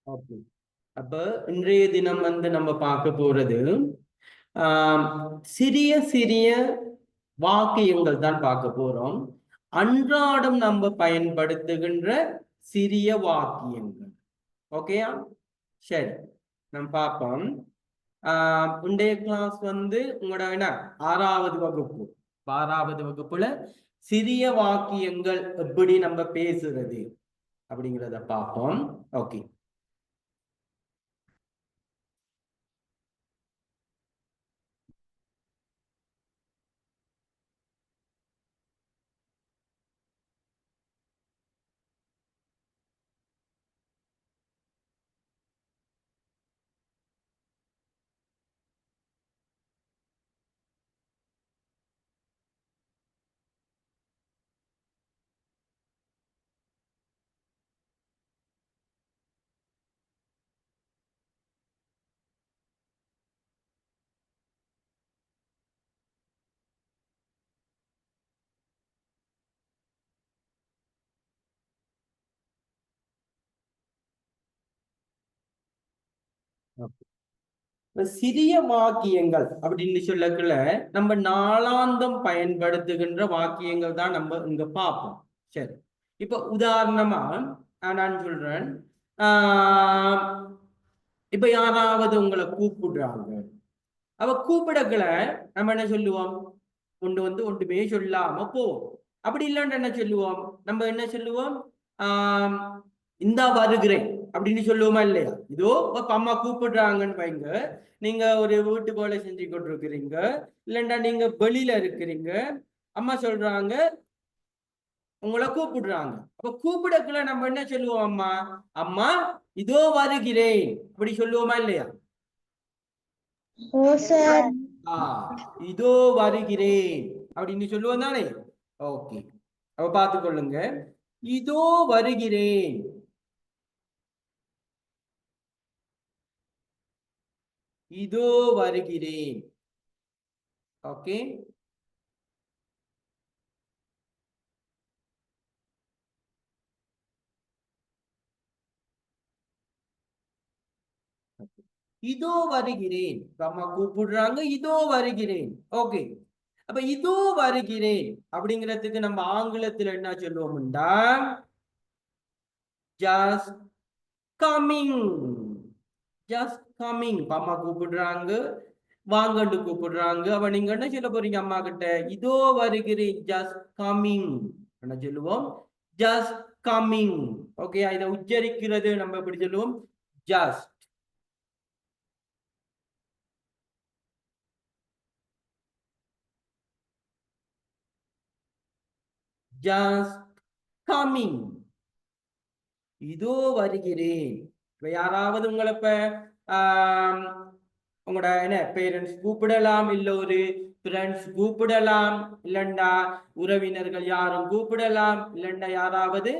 Okay. அப்ப இன்றைய தினம் நம்ம பார்க்க போறது சிறிய சிறிய வாக்கியங்கள் தான் பார்க்க போறோம். அன்றாடம் நம்ம பயன்படுத்துகின்ற சிறிய வாக்கியங்கள். ஓகேயா? சரி, நம்ம பார்ப்போம். இன்றைய கிளாஸ் உங்களோட என்ன 6வது வகுப்பு. 6வது வகுப்புல சிறிய வாக்கியங்கள் எப்படி நம்ம பேசுறது அப்படிங்கிறத பார்ப்போம். ஓகே. சிறிய வாக்கியங்கள் அப்படின்னு சொல்லக்குள்ள நம்ம நாளாந்தம் பயன்படுத்துகின்ற வாக்கியங்கள் தான் நம்ம இங்க பார்ப்போம். சரி, இப்ப உதாரணமா நான் சொல்றேன். இப்ப யாராவது உங்களை கூப்பிடுறாங்க. அவ கூப்பிடக்குள்ள நம்ம என்ன சொல்லுவோம்? ஒன்றுமே சொல்லாம போவோம். அப்படி இல்லைன்னு என்ன சொல்லுவோம்? நம்ம என்ன சொல்லுவோம்? இந்தா வருகிறேன் அப்படின்னு சொல்லுவோமா இல்லையா? இதோ அம்மா கூப்பிடுறாங்கன்னு வைங்க. நீங்க ஒரு வீட்டு வேலை செஞ்சு கொண்டிருக்கிறீங்க, இல்லைண்டா நீங்க வெளியில இருக்கிறீங்க, அம்மா சொல்றாங்க உங்களை கூப்பிடுறாங்க. அப்ப கூப்பிடக்குள்ள நம்ம என்ன சொல்லுவோம்? அம்மா அம்மா இதோ வருகிறேன் அப்படி சொல்லுவோமா இல்லையா? இதோ வருகிறேன் அப்படின்னு சொல்லுவோம் தானே? ஓகே, அப்ப பார்த்துக்கொள்ளுங்க. இதோ வருகிறேன். இதோ வருகிறேன். ஓகே, இதோ வருகிறேன். அம்மா கூப்பிடுறாங்க, இதோ வருகிறேன். ஓகே, அப்ப இதோ வருகிறேன் அப்படிங்கிறதுக்கு நம்ம ஆங்கிலத்துல என்ன சொல்லுவோம்டா? Just coming. Just coming. அம்மா கூப்பிடுறாங்க, வாங்கன்னு கூப்பிடுறாங்க. அவ நீங்க என்ன சொல்ல போறீங்க அம்மா கிட்ட? இதோ வருகிறேன், ஜஸ்ட் கம்மிங் என்ன சொல்லுவோம்? Just coming. ஓகே, இதை உச்சரிக்கிறது நம்ம எப்படி சொல்லுவோம்? ஜஸ்ட். Just coming. இதோ வருகிறேன். இப்ப யாராவது உங்களை இப்ப உங்களோட என்ன பேரண்ட்ஸ் கூப்பிடலாம், இல்ல ஒரு ஃப்ரெண்ட்ஸ் கூப்பிடலாம், இல்லண்டா உறவினர்கள் யாரும் கூப்பிடலாம், இல்லண்டா யாராவது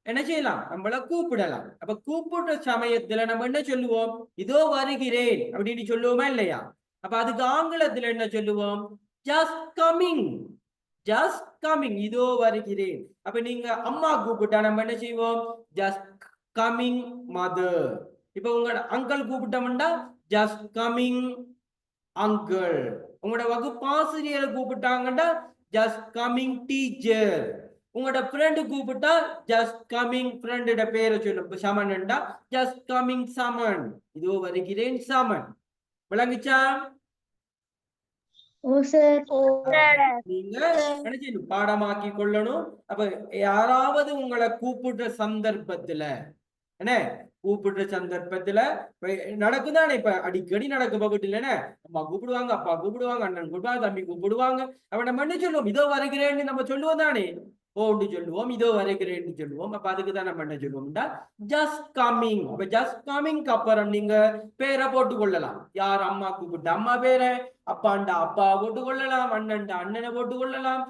என்ன செய்யலாம்? நம்மள கூப்பிடலாம். அப்ப கூப்பிடுற சமயத்துல நம்ம என்ன சொல்லுவோம்? இதோ வருகிறேன் அப்படின்னு சொல்லுவோமா இல்லையா? அப்ப அதுக்கு ஆங்கிலத்துல என்ன சொல்லுவோம்? Just coming. Just coming. இதோ வருகிறேன். அப்ப நீங்க அம்மா கூப்பிட்டா நம்ம என்ன செய்வோம்? Just coming mother. இப்ப உங்களோட அங்கிள் கூப்பிட்டோம்னா ஜஸ்ட் கம்மிங் அங்கிள். உங்களோட வகுப்பாசிரியரை கூப்பிட்டாங்கன்னா ஜஸ்ட் கம்மிங் டீச்சர். உங்களோட ஃப்ரெண்டு கூப்பிட்டா ஜஸ்ட் கம்மிங் ஃப்ரெண்டோட பேரை சொல்லும். சமன்டா ஜஸ்ட் கம்மிங் சமன். இதோ வருகிறேன் சமன். விளங்குச்சா? நீங்க நினைச்சு பாடமாக்கி கொள்ளணும். அப்ப யாராவது உங்களை கூப்பிடுற சந்தர்ப்பத்துல என்ன கூப்பிடுற சந்தர்ப்பத்துல நடக்குதானே? இப்ப அடிக்கடி நடக்க பகுட்டு இல்லைன்னா அம்மா கூப்பிடுவாங்க, அப்பா கூப்பிடுவாங்க, அண்ணன் கூப்பிடுவாங்க, தம்பி கூப்பிடுவாங்க. அப்ப நம்ம என்ன சொல்லுவோம்? இதோ வருகிறேன்னு நம்ம சொல்லுவோம் தானே? ஓண்டு சொல்லுவோம், இதோ வருகிறேன்னு சொல்லுவோம். அப்ப அதுக்குதான் நம்ம என்ன சொல்லுவோம்டா? Just coming. அப்ப ஜஸ்ட் கம்மிங்க்கு அப்புறம் நீங்க பேரை போட்டு கொள்ளலாம். யார் அம்மா கூப்பிட்டு அம்மா பேரை, அப்பாண்டா அப்பா போட்டு கொள்ளலாம், அண்ணன்டா அண்ணனை போட்டு கொள்ளலாம்,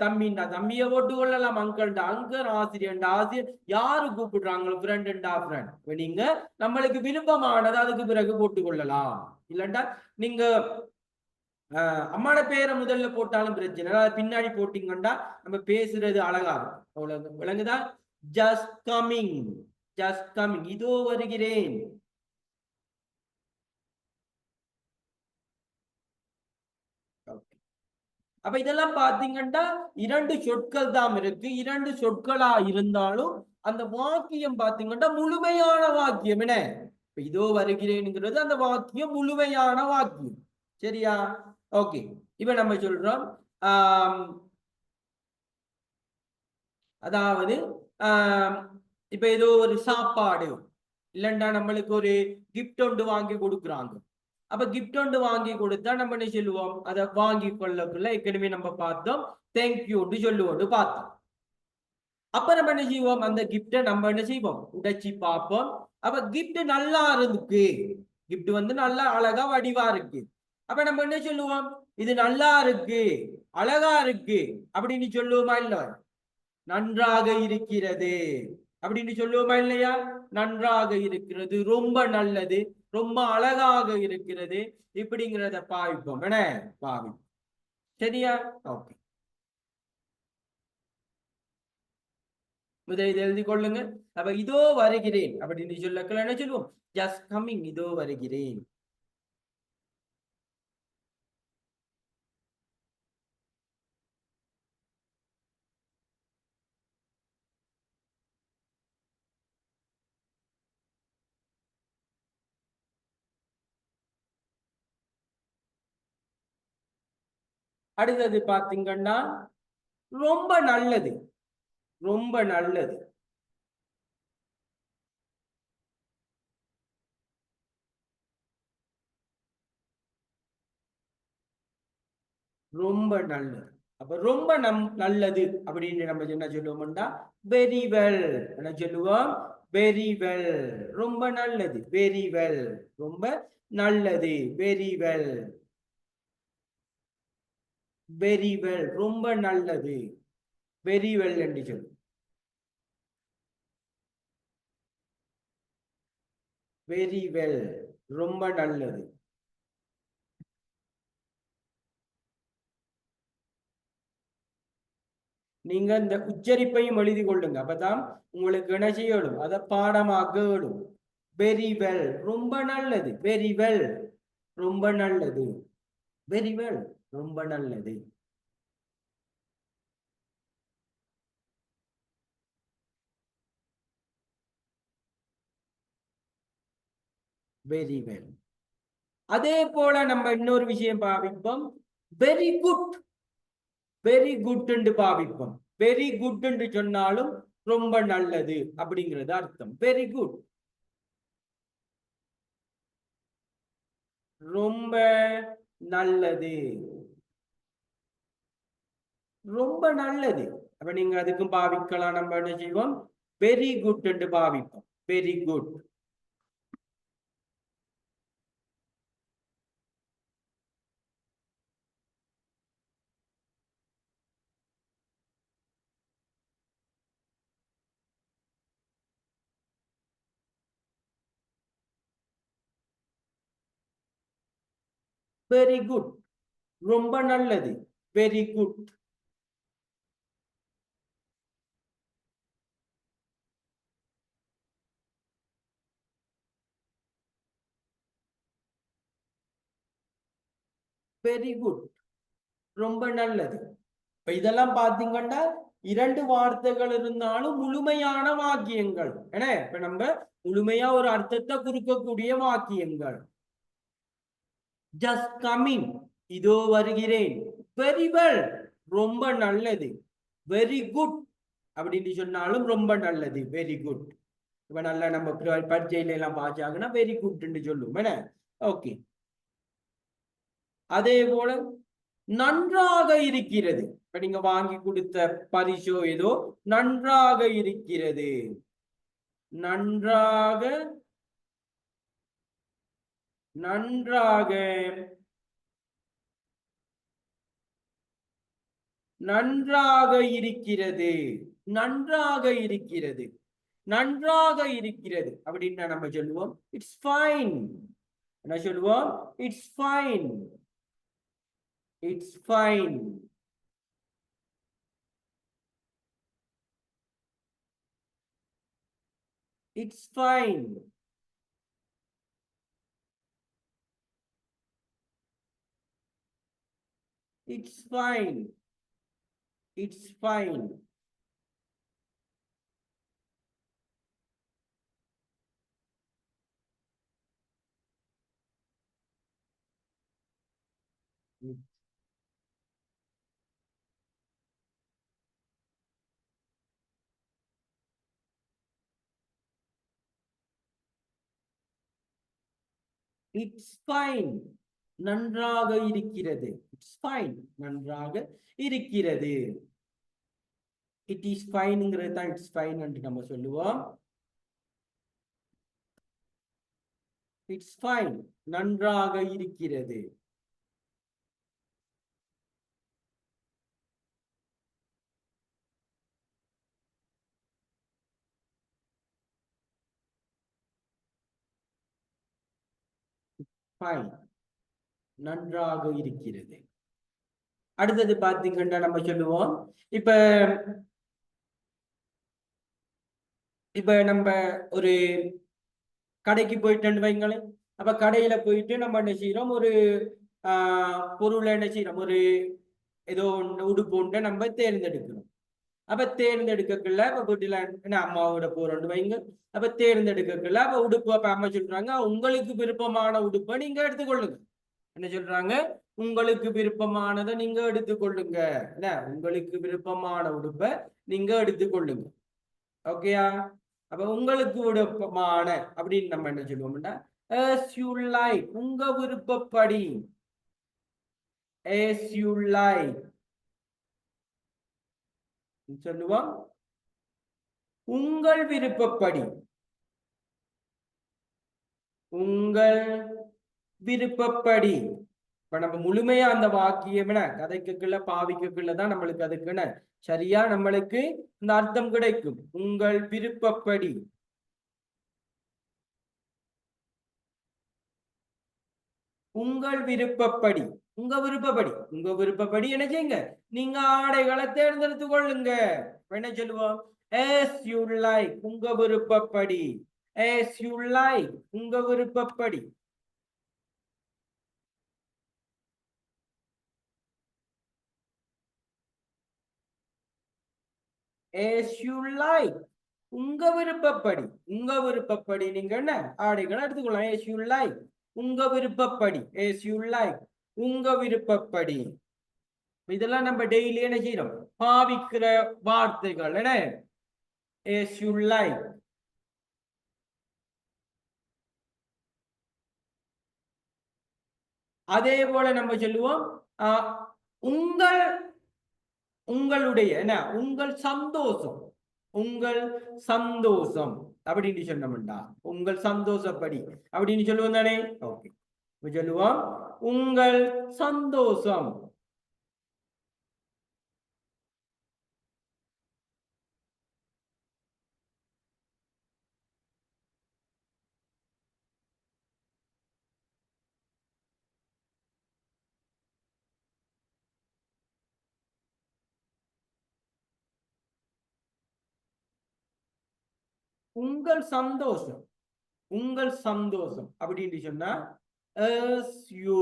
தம்பிண்டா தம்பிய போட்டு கொள்ளலாம், அங்கிள்டா அங்கிள், ஆசிரியர்டா ஆசிரியர். யாரு கூப்பிடுறாங்களோ ஃப்ரெண்டுண்டா ஃப்ரெண்ட். நீங்க நம்மளுக்கு விருப்பமானது அதுக்கு பிறகு போட்டு கொள்ளலாம். இல்லண்டா நீங்க அம்மாட பேரை முதல்ல போட்டாலும் பிரச்சனை, பின்னாடி போட்டீங்கன்னா நம்ம பேசுறது அழகா இருக்கும். அவ்வளவு விளங்குதா? Just coming. ஜஸ்ட் கமிங், இதோ வருகிறேன். அப்ப இதெல்லாம் பாத்தீங்கன்னா இரண்டு சொற்கள் தான் இருக்கு. இரண்டு சொற்களா இருந்தாலும் அந்த வாக்கியம் பாத்தீங்கன்னா முழுமையான வாக்கியம். என்ன, இதோ வருகிறேன்ங்கிறது அந்த வாக்கியம் முழுமையான வாக்கியம். சரியா? ஓகே. இப்ப நம்ம சொல்றோம் அதாவது இப்ப ஏதோ ஒரு சாப்பாடு இல்லைண்டா நம்மளுக்கு ஒரு கிஃப்ட் ஒன்று வாங்கி கொடுக்குறாங்க. அப்ப கிஃப்ட் ஒன்று வாங்கி கொடுத்தா நம்ம என்ன சொல்லுவோம், அதை வாங்கி கொள்ளக்குள்ள ஏற்கனவே நம்ம பார்த்தோம் தேங்க்யூன்னு சொல்லுவோம் பார்த்தோம். அப்ப நம்ம என்ன செய்வோம், அந்த கிஃப்டை நம்ம என்ன செய்வோம், உடைச்சி பார்ப்போம். அப்ப கிஃப்ட் நல்லா இருக்கு, கிஃப்ட் வந்து நல்லா அழகா வடிவா இருக்கு. அப்ப நம்ம என்ன சொல்லுவோம், இது நல்லா இருக்கு அழகா இருக்கு அப்படின்னு சொல்லுவோமா இல்ல? நன்றாக இருக்கிறது அப்படின்னு சொல்லுவோமா இல்லையா? நன்றாக இருக்கிறது, ரொம்ப நல்லது, ரொம்ப அழகாக இருக்கிறது, இப்படிங்கிறத பாவிப்போம். என்ன பாவி, சரியா? ஓகே, முதலில் எழுதி கொள்ளுங்க. அப்ப இதோ வருகிறேன் அப்படின்னு சொல்லக்கள் என்ன சொல்லுவோம், ஜஸ்ட் கம்மிங், இதோ வருகிறேன். அடுத்தது பாத்தீங்கன்னா ரொம்ப நல்லது, ரொம்ப நல்லது. ரொம்ப நல்லது. அப்ப ரொம்ப நல்லது அப்படின்னு நம்ம என்ன சொல்லுவோம்னா வெரி வெல். என்ன சொல்லுவோம், வெரி வெல். ரொம்ப நல்லது, வெரி வெல். ரொம்ப நல்லது, வெரி வெல். வெரி வெல், ரொம்ப நல்லது, வெரி வெல் என்று சொல்லு. வெரி வெல், ரொம்ப நல்லது. நீங்க இந்த உச்சரிப்பையும் எழுதி கொள்ளுங்க, அப்பதான் உங்களுக்கு என்ன செய்யணும், அதை பாடமாக்கணும். வெரி வெல், ரொம்ப நல்லது, வெரி வெல், ரொம்ப நல்லது, வெரி வெல், ரொம்ப நல்லது. Very well. அதே போல நம்ம இன்னொரு விஷயம் பாவிப்போம், வெரி குட். வெரி குட் என்று பாவிப்போம். வெரி குட் என்று சொன்னாலும் ரொம்ப நல்லது அப்படிங்கிறது அர்த்தம். வெரி குட், ரொம்ப நல்லது, ரொம்ப நல்லது. அப்ப நீங்க அதுக்கும் பாவிக்கலாம். நம்ம என்ன செய்வோம், வெரி குட் என்று பாவிப்போம். வெரி குட், வெரி குட், ரொம்ப நல்லது, வெரி குட். வெரி குட், ரொம்ப நல்லது. இப்ப இதெல்லாம் பாத்தீங்கன்னா இரண்டு வார்த்தைகள் இருந்தாலும் முழுமையான வாக்கியங்கள். ஏன்னா இப்ப நம்ம முழுமையா ஒரு அர்த்தத்தை குறிக்கக்கூடிய வாக்கியங்கள். ஜஸ்ட் கம்மிங், இதோ வருகிறேன். வெரி வெல், ரொம்ப நல்லது. வெரி குட் அப்படின்னு சொன்னாலும் ரொம்ப நல்லது, வெரி குட். இப்ப நல்லா நம்ம பரீட்சையில எல்லாம் பாச்சாங்கன்னா வெரி குட்ன்னு சொல்லுவோம். என்ன, ஓகே. அதே போல நன்றாக இருக்கிறது. இப்ப நீங்க வாங்கி கொடுத்த பரிசோ ஏதோ நன்றாக இருக்கிறது. நன்றாக, நன்றாக, நன்றாக இருக்கிறது, நன்றாக இருக்கிறது, நன்றாக இருக்கிறது அப்படின்னு நம்ம சொல்லுவோம் இட்ஸ் ஃபைன். என்ன சொல்லுவோம், it's fine, it's fine. It's fine. It's fine. It's fine. It's fine. நன்றாக இருக்கிறது. It's fine. நன்றாக இருக்கிறது. It is fineங்கிறது தான் it's fine என்று நம்ம சொல்லுவோம். It's fine. நன்றாக இருக்கிறது. Fine. நன்றாக இருக்கிறது. அடுத்தது பாத்தீங்கன்னா நம்ம சொல்லுவோம் இப்ப நம்ம ஒரு கடைக்கு போயிட்டு வைங்களேன். அப்ப கடையில போயிட்டு நம்ம என்ன செய்யறோம், ஒரு பொருளை என்ன செய்யறோம், ஒரு ஏதோ உடுப்பு ஒன்றை நம்ம தேர்ந்தெடுக்கிறோம். அப்ப தேர்ந்தெடுக்கக்குள்ள இப்ப வீட்டுல என்ன அம்மாவோட போறோம்னு வைங்க. அப்ப தேர்ந்தெடுக்கக்குள்ள அப்ப உடுப்பு அப்ப அம்மா சொல்றாங்க உங்களுக்கு விருப்பமான உடுப்பை நீங்க எடுத்துக்கொள்ளுங்க. என்ன சொல்றாங்க, உங்களுக்கு விருப்பமானதை நீங்க எடுத்துக்கொள்ளுங்க. என்ன, உங்களுக்கு விருப்பமான உடுப்பை நீங்க எடுத்துக்கொள்ளுங்க. ஓகேயா? அப்ப உங்களுக்கு விருப்பமான அப்படின்னு நம்ம என்ன சொல்லுவோம்னா as you like, உங்க விருப்பப்படி. as you like சொல்லுவோம், உங்கள் விருப்பப்படி. உங்கள் விருப்பப்படி. இப்ப நம்ம முழுமையா அந்த வாக்கியம் கதைக்குள்ள பாவிக்குள்ளதான் நம்மளுக்கு அதுக்குன்னு சரியா நம்மளுக்கு இந்த அர்த்தம் கிடைக்கும். உங்கள் விருப்பப்படி. உங்கள் விருப்பப்படி. உங்க விருப்பப்படி. உங்க விருப்பப்படி என்ன செய்யுங்க, நீங்க ஆடைகளை தேர்ந்தெடுத்து கொள்ளுங்க. என்ன சொல்லுவோம், as you like, உங்க விருப்பப்படி. as you like, உங்க விருப்பப்படி. as you like, உங்க விருப்பப்படி. உங்க விருப்பப்படி நீங்க என்ன ஆடைகளை எடுத்துக்கொள்ளலாம். as you like, உங்க விருப்பப்படி. as you like, உங்க விருப்பப்படி. இதெல்லாம் நம்ம டெய்லி என்ன செய்யறோம், பாவிக்கிற வார்த்தைகள். என்ன, as you like. அதே போல நம்ம சொல்லுவோம் உங்கள், உங்களுடைய என்ன, உங்கள் சந்தோஷம். உங்கள் சந்தோஷம் அப்படின்னு சொன்னோம்டா, உங்கள் சந்தோஷப்படி அப்படின்னு சொல்லுவோம் தானே. ஓகே, சொல்லுவோம் உங்கள் சந்தோஷம். உங்கள் சந்தோஷம். உங்கள் சந்தோஷம் அப்படின்னு சொன்னா as you,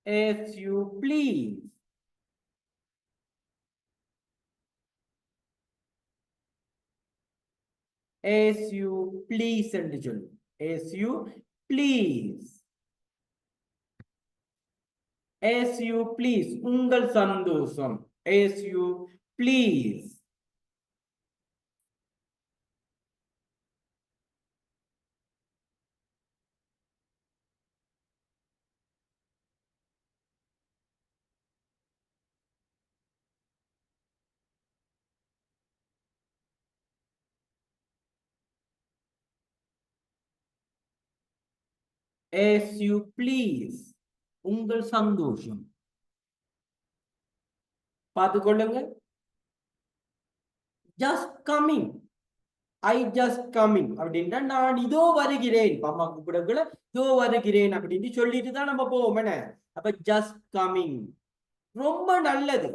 as you please. as you please என்று சொல்லு. as you please. as you please, உங்கள் சந்தோஷம். as you please. as you please, உங்கள் சந்தோஷம். பார்த்துக்கொள்ளுங்க. just coming, I just coming அப்படின்னா நான் இதோ வருகிறேன். அம்மா கூப்பிடக்குள்ள இதோ வருகிறேன் அப்படின்னு சொல்லிட்டு தான் நம்ம போவோம். என்ன, அப்ப just coming. ரொம்ப நல்லது,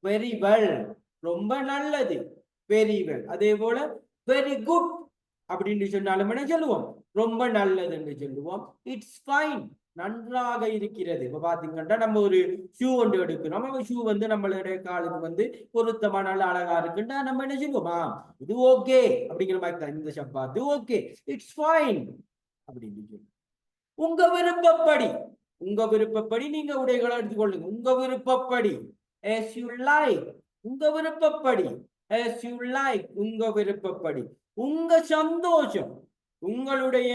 very well. ரொம்ப நல்லது, very well. அதே போல வெரி குட் அப்படின்னு சொன்னாலும் என்ன சொல்லுவோம்? ரொம்ப நல்லதுன்னு சொல்லுவோம். இட்ஸ் ஃபைன், நன்றாக இருக்கிறது. இப்ப பாத்தீங்கன்னா நம்ம ஒரு ஷூ ஒன்று எடுக்கிறோம். நம்ம ஷூ வந்து நம்மளுடைய காலுக்கு வந்து பொருத்தமா நல்ல அழகா இருக்குன்னா நம்ம என்ன சொல்லுவோமா? இது ஓகே அப்படிங்கிற மாதிரி தான். இந்த சப்பாத்து ஓகே, இட்ஸ் ஃபைன் அப்படின்னு சொல்லி. உங்க விருப்பப்படி, உங்க விருப்பப்படி நீங்க உடைகளை எடுத்துக்கொள்ளுங்க. உங்க விருப்பப்படி, as you like, உங்க விருப்பப்படி, as you like, உங்க விருப்பப்படி. உங்க சந்தோஷம், உங்களுடைய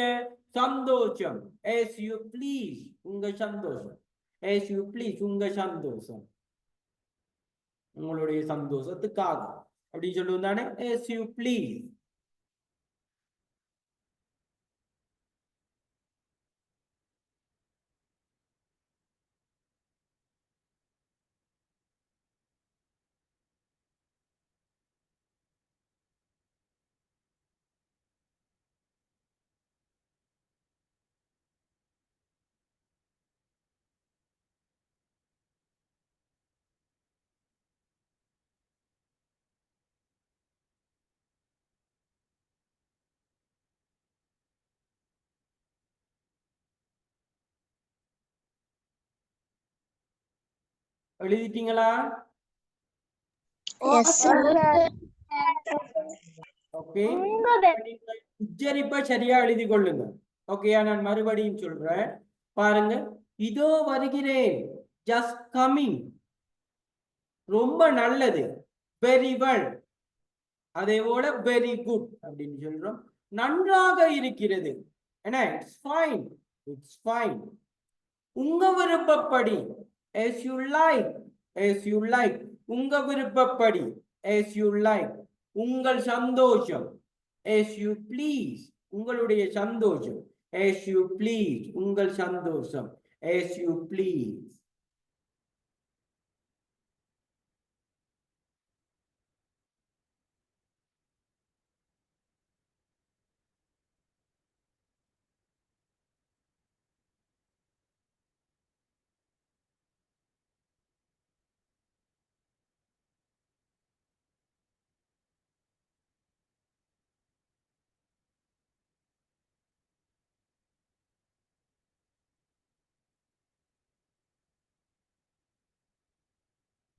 சந்தோஷம், as you please, உங்க சந்தோஷம், as you please, உங்க சந்தோஷம், உங்களுடைய சந்தோஷத்துக்காக அப்படின்னு சொல்லுவோம் தானே, as you please. எழுதிட்டீங்களா? Yes, sir. ஓகே, உச்சரிப்பை சரியா எழுதி கொள்ளுங்க. ஓகேயா? நான் மறுபடியும் சொல்றேன், பாருங்க. இதோ வருகிறேன், ஜஸ்ட் கமிங், ரொம்ப நல்லது, வெரி வெல், அதே போல வெரி குட் அப்படின்னு சொல்றோம். நன்றாக இருக்கிறது, என்ன? It's fine, it's fine. உங்க விருப்பப்படி, as you like, as you like, உங்க விருப்பப்படி, as you like. உங்கள் சந்தோஷம், as you please, உங்களுடைய சந்தோஷம், as you please, உங்கள் சந்தோஷம், as you please.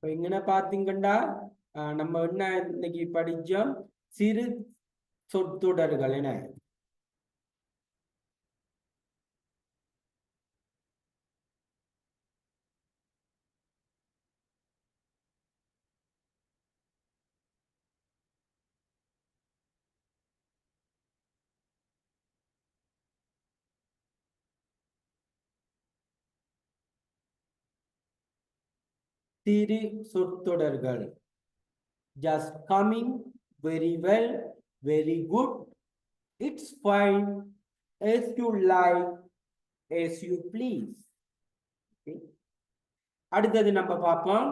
இப்ப எங்கன பாத்தீங்கன்னா நம்ம என்ன இன்னைக்கு படிச்சோம்? சிறு சொற்றொடர்கள். என்ன? சிறு சொற்றொடர்கள். Just coming, very well, very good, it's fine, as you like, as you please. Okay. அடுத்தது நம்ம பார்ப்போம்.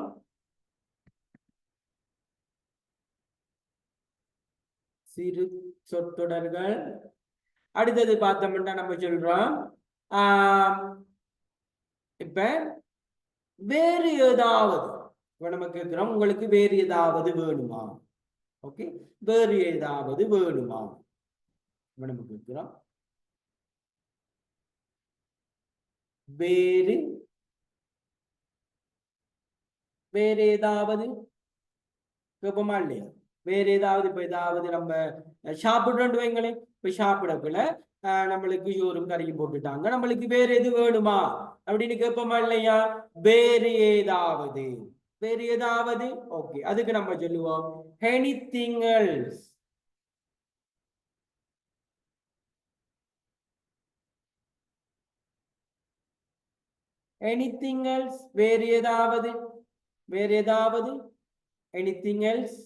சிறு சொற்றொடர்கள். அடுத்தது பார்த்தோம்னா நம்ம சொல்றோம், இப்ப வேறு ஏதாவது. இப்ப நம்ம கேட்கிறோம், உங்களுக்கு வேறு ஏதாவது வேணுமா? ஓகே, வேறு ஏதாவது வேணுமா? நம்ம கேட்கிறோம், வேறு வேறு ஏதாவது கேட்போமா இல்லையா? வேற ஏதாவது, இப்ப ஏதாவது நம்ம சாப்பிடுறோம் வைங்களேன். இப்ப சாப்பிடக்குள்ள நம்மளுக்கு யோரும் கறியும் போட்டுட்டாங்க, நம்மளுக்கு வேற எது வேணுமா அப்படின்னு கேட்போமா இல்லையா? வேறு ஏதாவது, வேறு ஏதாவது. ஓகே, அதுக்கு நம்ம சொல்லுவோம் எனிதிங் எல்ஸ். எனிதிங் எல்ஸ், வேறு ஏதாவது, வேறு ஏதாவது. எனிதிங் எல்ஸ்,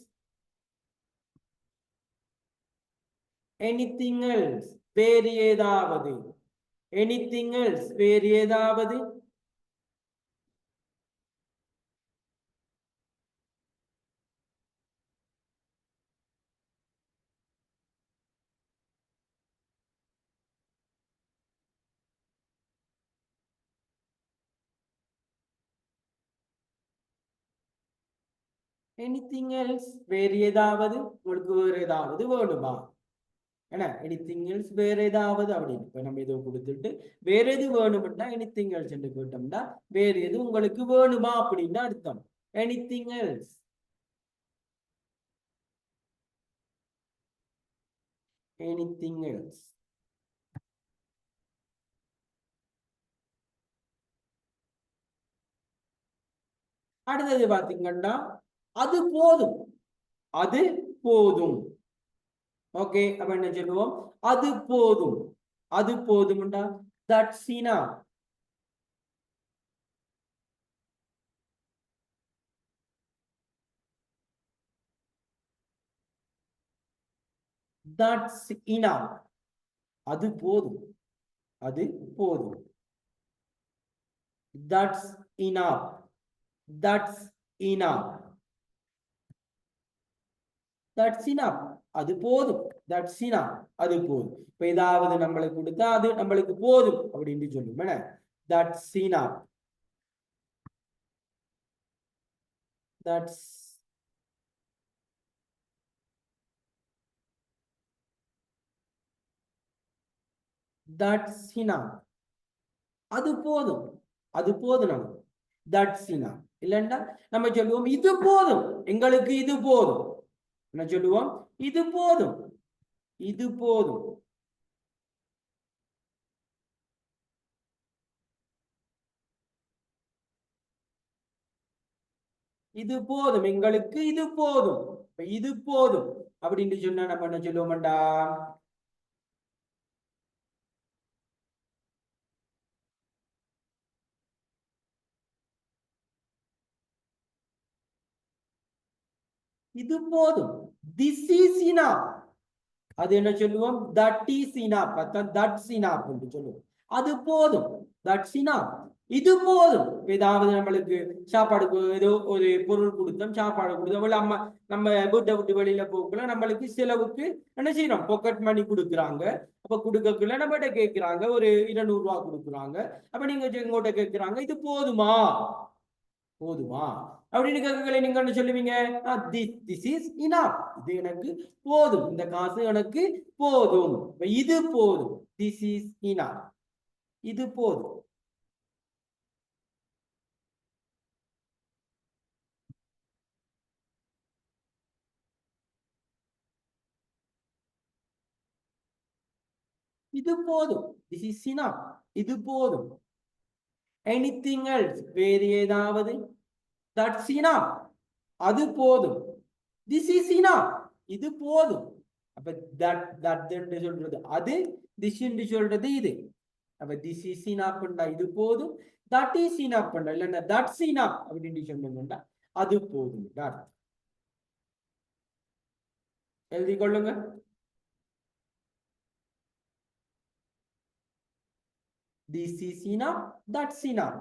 எனிதிங் எல்ஸ், வேறு ஏதாவது. எனிதிங் எல்ஸ், வேறு ஏதாவது. anything else வேறு ஏதாவது உங்களுக்கு வேறு ஏதாவது வேணுமா ஏன்னா எனிதிங் எல்ஸ் வேற ஏதாவது அப்படின்னு இப்ப நம்ம இதை கொடுத்துட்டு வேற எது வேணும்னா எனிதிங் எல்ஸ் என்று கேட்டோம்னா வேற எது உங்களுக்கு வேணுமா அப்படின்னு அர்த்தம் எனிதிங் எல்ஸ் எனிதிங் எல்ஸ் அடுத்தது பாத்தீங்கன்னா அது போதும் அது போதும் ஓகே அப்ப என்ன சொல்லுவோம் அது போதும் அது போதும்டா தட்ஸ் enough தட்ஸ் enough அது போதும் அது போதும் that's enough that's enough that's enough அது போதும் தட்ஸ் enough அது போதும் இப்ப ஏதாவது நம்மளுக்கு கொடுத்தா அது நம்மளுக்கு போதும் அப்படின்னு சொல்லும் என்ன that's enough that's that's enough அது போதும் அது போதும் நமக்கு தட்ஸ் enough இல்லைன்னா நம்ம சொல்லுவோம் இது போதும் எங்களுக்கு இது போதும் என்ன சொல்லுவோம் இது போதும் இது போதும் இது போதும் எங்களுக்கு இது போதும் இது போதும் அப்படின்னு சொன்னா நம்ம என்ன சொல்லுவோம்டா இது போதும் திஸ் இஸ் enough அது என்ன சொல்லுவோம் that is enough that's enough என்று சொல்லுவோம் அது போதும் தட்ஸ் enough இது போதும் ஏதாவது நம்மளுக்கு சாப்பாடு ஏதோ ஒரு பொருள் கொடுத்தோம் சாப்பாடு கொடுத்தோம் அம்மா நம்ம வீட்டை விட்டு வெளியில போக்குள்ள நம்மளுக்கு செலவுக்கு என்ன செய்யறோம் பாக்கெட் மணி கொடுக்குறாங்க அப்ப கொடுக்கக்குள்ள நம்மகிட்ட கேட்கிறாங்க ஒரு 200 ரூபாய் கொடுக்குறாங்க அப்ப நீங்க எங்கோட்ட கேட்கிறாங்க இது போதுமா போதுமா அப்படின்னு கேட்கல நீங்க என்ன சொல்லுவீங்க திஸ் இஸ் இனஃப் இது எனக்கு போதும் இந்த காசு எனக்கு போதும் இது போதும் திஸ் இஸ் இனஃப் இது போதும் இது போதும் திஸ் இஸ் இனஃப் இது போதும் எனிதிங் எல்ஸ் வேறு ஏதாவது தட்ஸ் இனஃப் அது போதும் திஸ் இஸ் இனஃப் இது போதும் அப்ப தட் தட் என்று சொல்றது அது திஸ் என்று சொல்றது இது அப்ப திஸ் இஸ் இனஃப் பண்ணா இது போதும் தட் இஸ் இனஃப் பண்ணா இல்லைன்னா தட்ஸ் இனஃப் அப்படின்னு சொன்னோம்னா அது போதும் எழுதி கொள்ளுங்க this is enough that's enough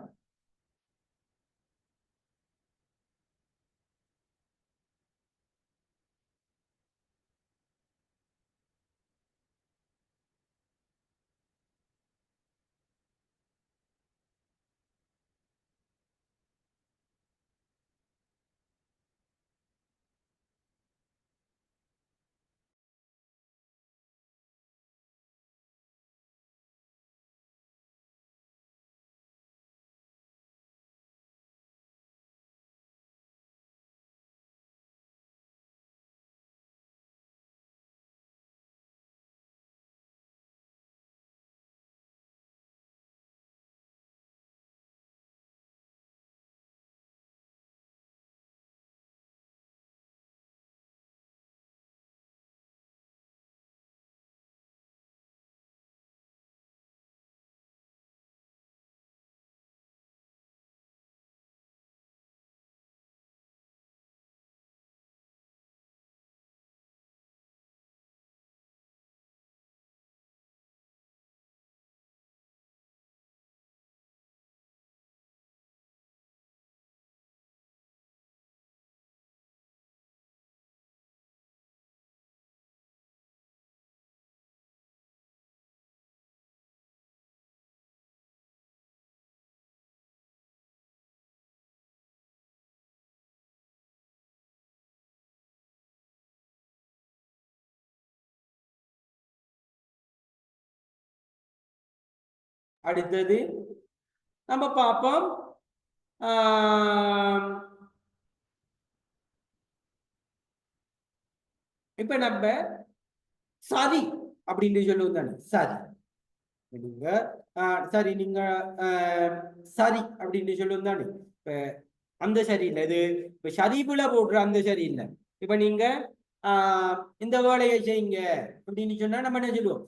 அடுத்தது நம்ம பார்ப்போம். இப்ப நம்ம சரி அப்படின்னு சொல்லுவோம் தானே, சரி நீங்க சரி நீங்க சரி அப்படின்னு சொல்லுவோம் தானே. இப்ப அந்த சரி இல்லை, இது இப்ப ஷரீபுல போடுற அந்த சரி இல்லை. இப்ப நீங்க இந்த வேலையை செய்யுங்க அப்படின்னு சொன்னா நம்ம என்ன சொல்லுவோம்,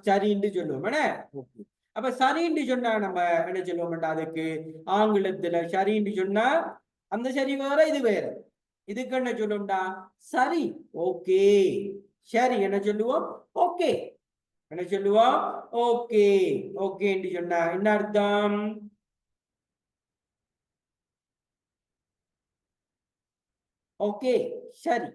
சரின்னு சொல்லுவோம். ஓகே, அப்ப சரின்னு சொன்னா நம்ம என்ன சொல்லுவோம், அதுக்கு ஆங்கிலத்துல சரின்னு சொன்னா அந்த சரி வேற இது வேற. இதுக்கு என்ன சொல்லுவோம்டா, சரி ஓகே. சரி என்ன சொல்லுவோம், ஓகே. என்ன சொல்லுவோம், ஓகே. ஓகே என்று சொன்னா என்ன அர்த்தம், ஓகே சரி.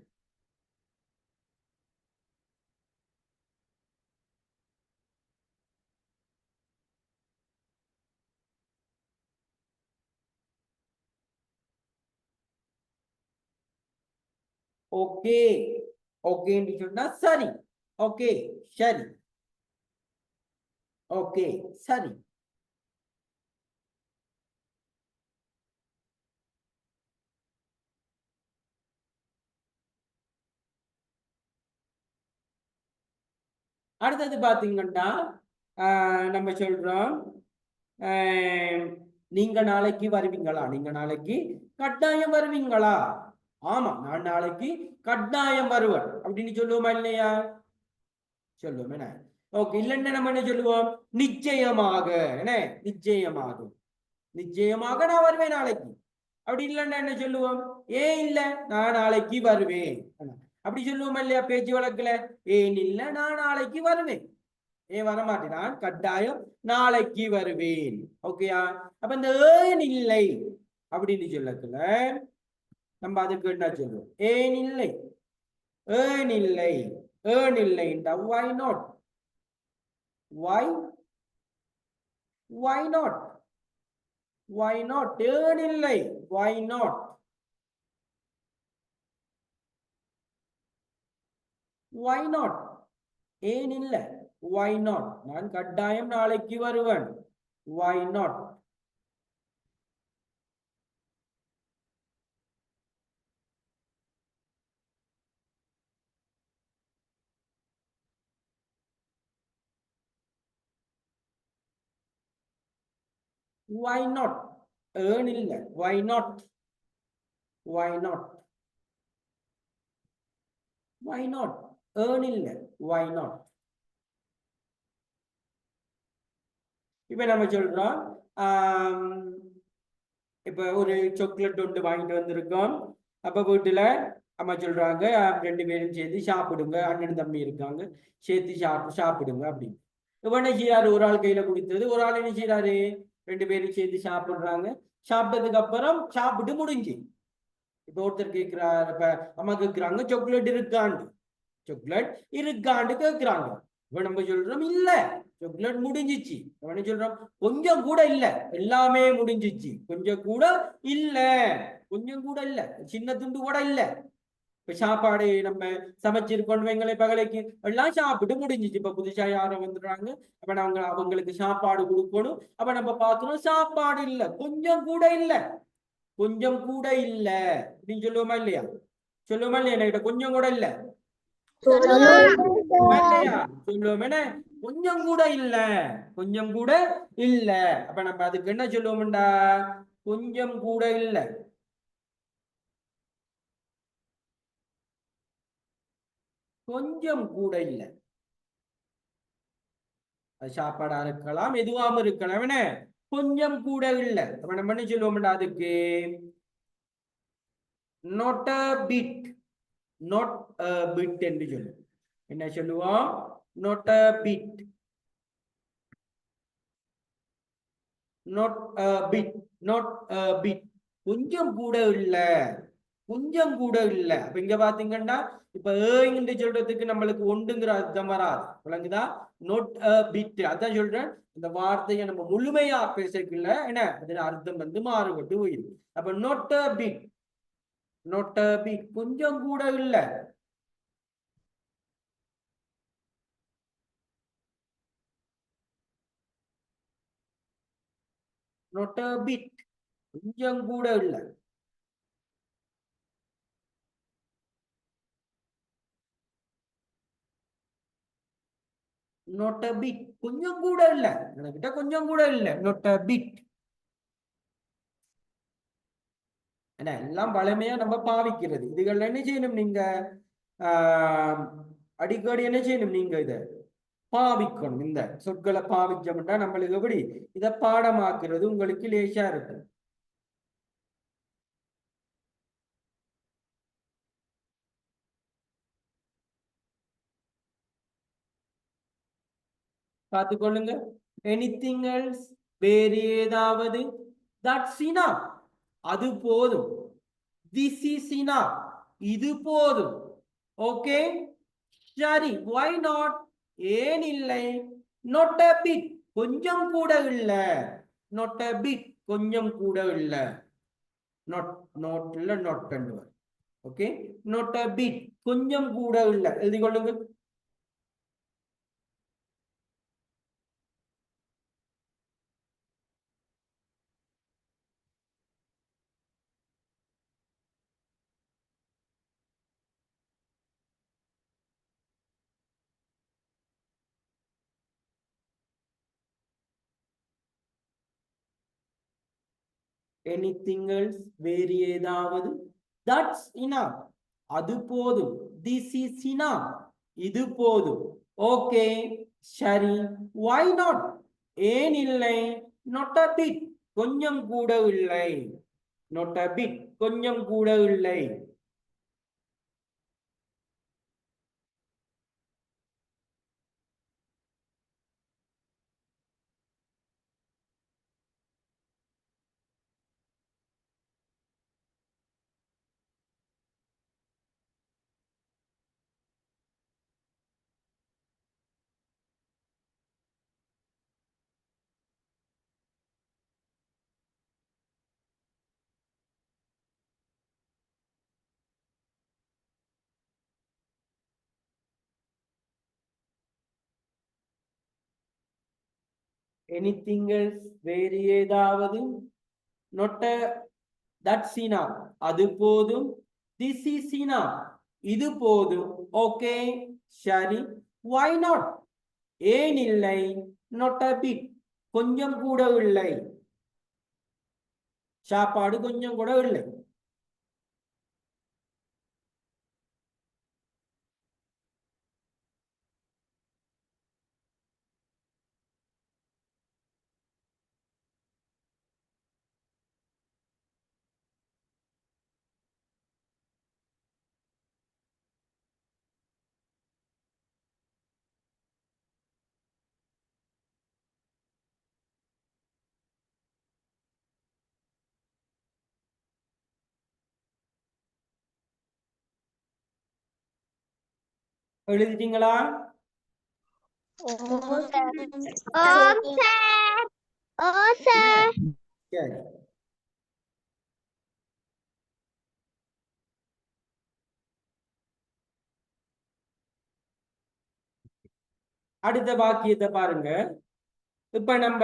ஓகே ஓகே என்று சொன்னா சரி. ஓகே சரி. ஓகே சரி. அடுத்தது பாத்தீங்கன்னா நம்ம சொல்றோம், நீங்க நாளைக்கு வருவீங்களா, நீங்க நாளைக்கு கட்டாயம் வருவீங்களா. ஆமா, நான் நாளைக்கு கட்டாயம் வருவேன் அப்படின்னு சொல்லுவோமா இல்லையா, சொல்லுவோம் என்ன. ஓகே, இல்லைன்னா நம்ம என்ன சொல்லுவோம், நிச்சயமாக. என்ன, நிச்சயமாக. நிச்சயமாக நான் வருவேன் நாளைக்கு. அப்படி இல்லைன்னா என்ன சொல்லுவோம், ஏன் இல்ல நான் நாளைக்கு வருவேன் அப்படி சொல்லுவோம் இல்லையா பேச்சு வழக்குல. ஏன் இல்ல நான் நாளைக்கு வருவேன், ஏன் வரமாட்டேன், நான் கட்டாயம் நாளைக்கு வருவேன். ஓகேயா. அப்ப இந்த ஏன் இல்லை அப்படின்னு சொல்லக்குல நம்ம அதுக்கு என்ன சொல்லுவோம், ஏன் இல்லை. ஏன் இல்லை, ஏன் இல்லை, why not, why, why not, why not, ஏன் இல்லை, why not, why not, ஏன் இல்லை, why not, நான் கட்டாயம் நாளைக்கு வருவேன், why not. why not, ஏன் இல்லை, why not, why not, why not, ஏன் இல்லை, why not. இப்ப நம்ம சொல்றோம், இப்ப ஒரு சாக்லேட் ஒன்று வாங்கிட்டு வந்திருக்கோம். அப்ப வீட்டுல அம்மா சொல்றாங்க, ரெண்டு பேரும் சேர்ந்து சாப்பிடுங்க, அண்ணன் தம்பி இருக்காங்க, சேர்த்து சாப்பிடுங்க அப்படின்னு. இப்ப என்ன செய்யறாரு, ஒரு ஆள் கையில குடித்தது, ஒரு ஆள் என்ன செய்யறாரு, ரெண்டு பேரும் சேர்ந்து சாப்பிடுறாங்க. சாப்பிட்டதுக்கு அப்புறம் சாப்பிட்டு முடிஞ்சு. இப்ப ஒருத்தர் கேட்கிறாரு, இப்ப அம்மா கேட்கிறாங்க, சாக்லேட் இருக்காண்டு, சாக்லேட் இருக்காண்டு கேட்கிறாங்க. இப்ப நம்ம சொல்றோம் இல்ல, சாக்லேட் முடிஞ்சிச்சு. அவனை சொல்றோம் கொஞ்சம் கூட இல்ல, எல்லாமே முடிஞ்சிச்சு, கொஞ்சம் கூட இல்ல, கொஞ்சம் கூட இல்ல, சின்ன துண்டு கூட இல்ல. இப்ப சாப்பாடு நம்ம சமைச்சிருக்கோம் வைங்களே, பகலைக்கு எல்லாம் சாப்பிட்டு முடிஞ்சிச்சு. இப்ப புதுசா யாரும் வந்துடுறாங்க, அப்ப நாங்க அவங்களுக்கு சாப்பாடு கொடுக்கணும். அப்ப நம்ம பார்க்கணும், சாப்பாடு இல்ல, கொஞ்சம் கூட இல்ல, கொஞ்சம் கூட இல்ல அப்படின்னு சொல்லுவோமா இல்லையா, சொல்லுவோமா இல்லையா, என்கிட்ட கொஞ்சம் கூட இல்ல இல்லையா, சொல்லுவோம் என்ன, கொஞ்சம் கூட இல்ல, கொஞ்சம் கூட இல்ல. அப்ப நம்ம அதுக்கு என்ன சொல்லுவோம்டா, கொஞ்சம் கூட இல்ல, கொஞ்சம் கூட இல்ல. அது சாப்பாடா இருக்கலாம், எதுவாம இருக்கலாம், என்ன கொஞ்சம் கூட இல்ல. அப்ப நம்ம என்ன சொல்லுவோம்டா அதுக்கு, not a bit, not a bit என்று சொல்லுவோம். என்ன சொல்லுவோம், not a bit, not a bit, not a bit, கொஞ்சம் கூட இல்ல, கொஞ்சம் கூட இல்ல. அப்ப இங்க பாத்தீங்கன்னா, இப்ப ஏன்னு சொல்றதுக்கு நம்மளுக்கு ஒன்றுங்கிற அர்த்தம் வராது, விளங்குதா. நோட் பிட், அதான் சொல்றேன், இந்த வார்த்தையை நம்ம முழுமையா பேசக்குள்ள என்ன அதுல அர்த்தம் வந்து மாறுபட்டு போயிடும். அப்ப நோட் பிட், நோட் பிட், கொஞ்சம் கூட இல்ல. not a bit. கொஞ்சம் கூட இல்ல. not a bit. கொஞ்சம் கூட இல்ல. என்கிட்ட கொஞ்சம் கூட இல்ல. not a bit. எல்லாம் பழமையா நம்ம பாவிக்கிறது. இதுகள் என்ன செய்யணும் நீங்க அடிக்கடி என்ன செய்யணும் நீங்க இத பாவிக்கணும். இந்த சொற்களை பாவிச்சோம்னா நம்மளுக்கு எப்படி இதை பாடமாக்குறது உங்களுக்கு லேசா இருக்கும். பார்த்துக்கொள்ளுங்க. எனிதிங் எல்ஸ், வேறு ஏதாவது, தட்ஸ் இனஃப், அது போதும். திஸ் இஸ் இனஃப், இது போதும். ஓகே, சரி. why not, ஏன் இல்லை. not a bit, கொஞ்சம் கூட இல்ல. not a bit, கொஞ்சம் கூட இல்ல. not not இல்ல not பண்ணுவார். ஓகே, not a bit, கொஞ்சம் கூட இல்ல. எழுதி கொள்ளுங்க. anything else, வேறு ஏதாவது, that's enough, அது போதும். this is enough, இது போதும். ஓகே, சரி. why not, ஏன் இல்லை. not a bit, கொஞ்சம் கூட இல்லை. not a bit, கொஞ்சம் கூட இல்லை. anything else, வேறு ஏதாவது, not a, that's enough, அது போதும். this is enough, இது போதும். ஓகே, சரி. why not, ஏன் இல்லை. not a bit, கொஞ்சம் கூட இல்லை. சாப்பாடு கொஞ்சம் கூட இல்லை. எழுதிட்டீங்களா? சரி. அடுத்த வாக்கியத்தை பாருங்க. இப்ப நம்ம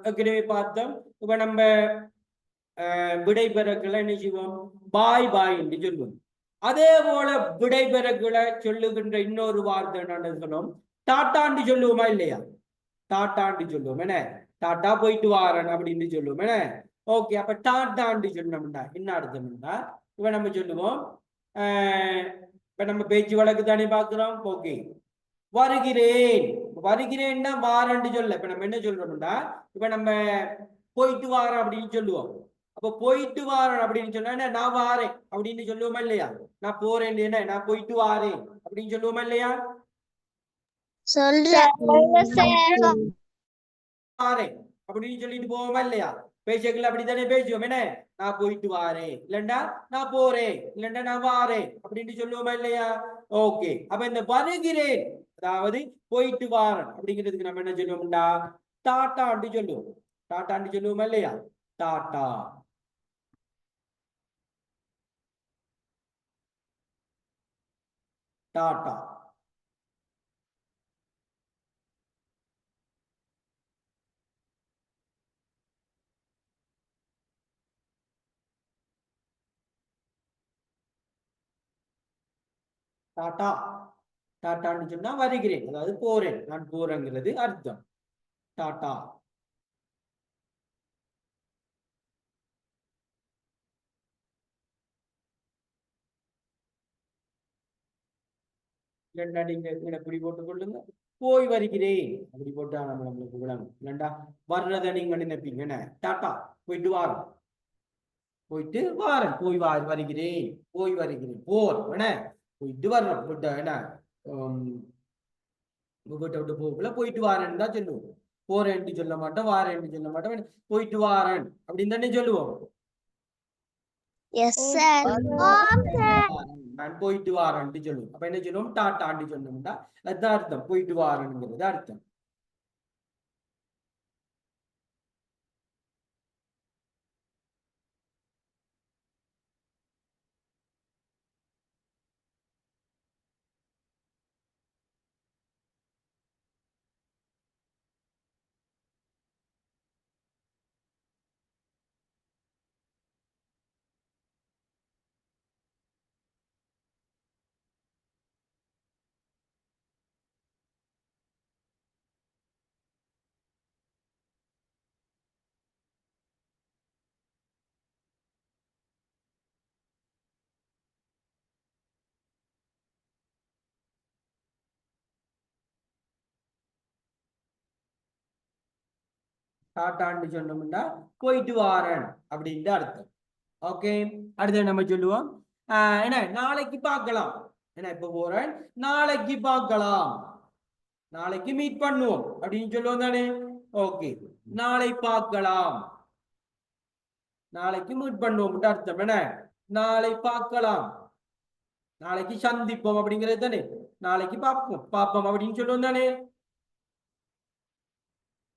ஏற்கனவே பார்த்தோம். இப்ப நம்ம விடைபெறக்களை என்ன செய்வோம், பாய் பாய் என்று சொல்லுவோம். அதே போல விடைபெறக்களை சொல்லுகின்ற இன்னொரு வார்த்தை என்ன சொல்லுவோம், டாட்டாண்டு சொல்லுவோமா இல்லையா. டாட்டாண்டு சொல்லுவோம் என்ன, டாட்டா போயிட்டு வாரன் அப்படின்னு சொல்லுவோம் என்ன. ஓகே, அப்ப டாட்டாண்டு சொன்னோம்னா என்ன அர்த்தம்னா, இப்ப நம்ம சொல்லுவோம், இப்ப நம்ம பேச்சு வழக்கு தானே பாக்குறோம். ஓகே, வருகிறேன். வருகிறேன்னா வாரன்னு சொல்ல. இப்ப நம்ம என்ன சொல்றோம்னா, இப்ப நம்ம போயிட்டு வாரோம் அப்படின்னு சொல்லுவோம். அப்ப போயிட்டு வாரேன் அப்படின்னு சொன்னா நான் வாரேன் அப்படின்னு சொல்லுவோமா இல்லையா. நான் போறேன், என்ன நான் போயிட்டு வாரேன் அப்படின்னு சொல்லுவோமா இல்லையா. வாரேன் அப்படின்னு சொல்லிட்டு போவோமா இல்லையா. பேசக்கல அப்படித்தானே பேசுவோம் என்ன, நான் போயிட்டு வாரேன், இல்லண்டா நான் போறேன், இல்லண்டா நான் வாரேன் அப்படின்னு சொல்லுவோமா இல்லையா. ஓகே, அப்ப இந்த வருகிறேன் அதாவது போயிட்டு வாரன் அப்படிங்கிறதுக்கு நம்ம என்ன சொல்லுவோம்டா, டாட்டா அப்படி சொல்லுவோம். டாட்டான்னு சொல்லுவோமா இல்லையா. டாட்டா. டாட்டா. டாடா. டாட்டான்னு சொன்னா வருகிறேன், அதாவது போறேன், நான் போறேங்கிறது அர்த்தம். டாடா. இல்லைன்னா நீங்க இப்படி போட்டுக் கொள்ளுங்க, போய் வருகிறேன் அப்படி போட்டா நம்மளுக்கு விளங்கும். இல்லைண்டா வர்றதை நீங்க நினைப்பீங்க என்ன, டாட்டா போயிட்டு வாரம், போயிட்டு வாரேன், போய் வருகிறேன், போய் வருகிறேன், போர் என்ன போயிட்டு வர்றோம் விட்ட என்ன, வீட்டை விட்டு போகல போயிட்டு வாரேன்னு தான் சொல்லுவோம். போறேன்னு சொல்ல மாட்டோம், வாரேன்னு சொல்ல மாட்டோம், போயிட்டு வாரேன் அப்படின்னு தானே சொல்லுவோம். நான் போயிட்டு வாரேன்னு சொல்லுவோம். அப்ப என்ன சொல்லுவோம், டாட்டான்னு சொன்னோம்னா அதுதான் அர்த்தம், போயிட்டு வாரேங்கிறது அர்த்தம். டாட்டான்னு சொன்னோம்னா போயிட்டு வாரேன் அப்படின்ட்டு அர்த்தம். ஓகே, அடுத்து நம்ம சொல்லுவோம் என்ன, நாளைக்கு பார்க்கலாம். என்ன இப்ப போறேன், நாளைக்கு பார்க்கலாம், நாளைக்கு மீட் பண்ணுவோம் அப்படின்னு சொல்லுவோம் தானே. ஓகே, நாளை பார்க்கலாம், நாளைக்கு மீட் பண்ணுவோம் அர்த்தம். என்ன, நாளை பார்க்கலாம், நாளைக்கு சந்திப்போம் அப்படிங்கிறது தானே. நாளைக்கு பார்ப்போம், பார்ப்போம் அப்படின்னு சொல்லுவோம் தானே.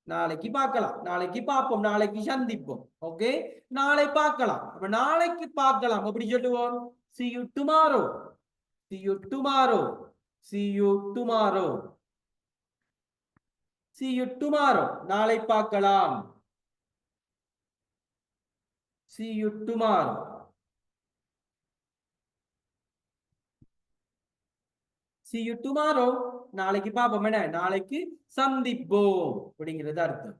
நாளைக்கு பார்க்கலாம், நாளைக்கு பார்ப்போம், நாளைக்கு சந்திப்போம். ஓகே, நாளை பார்க்கலாம். அப்ப நாளைக்கு பார்க்கலாம் அப்படி சொல்லுவோம், see you tomorrow, see you tomorrow, see you tomorrow, see you tomorrow, நாளை பார்க்கலாம், see you tomorrow. see you tomorrow, நாளைக்கு பார்ப்போம், என்ன நாளைக்கு சந்திப்போம் அப்படிங்கிறது அர்த்தம்.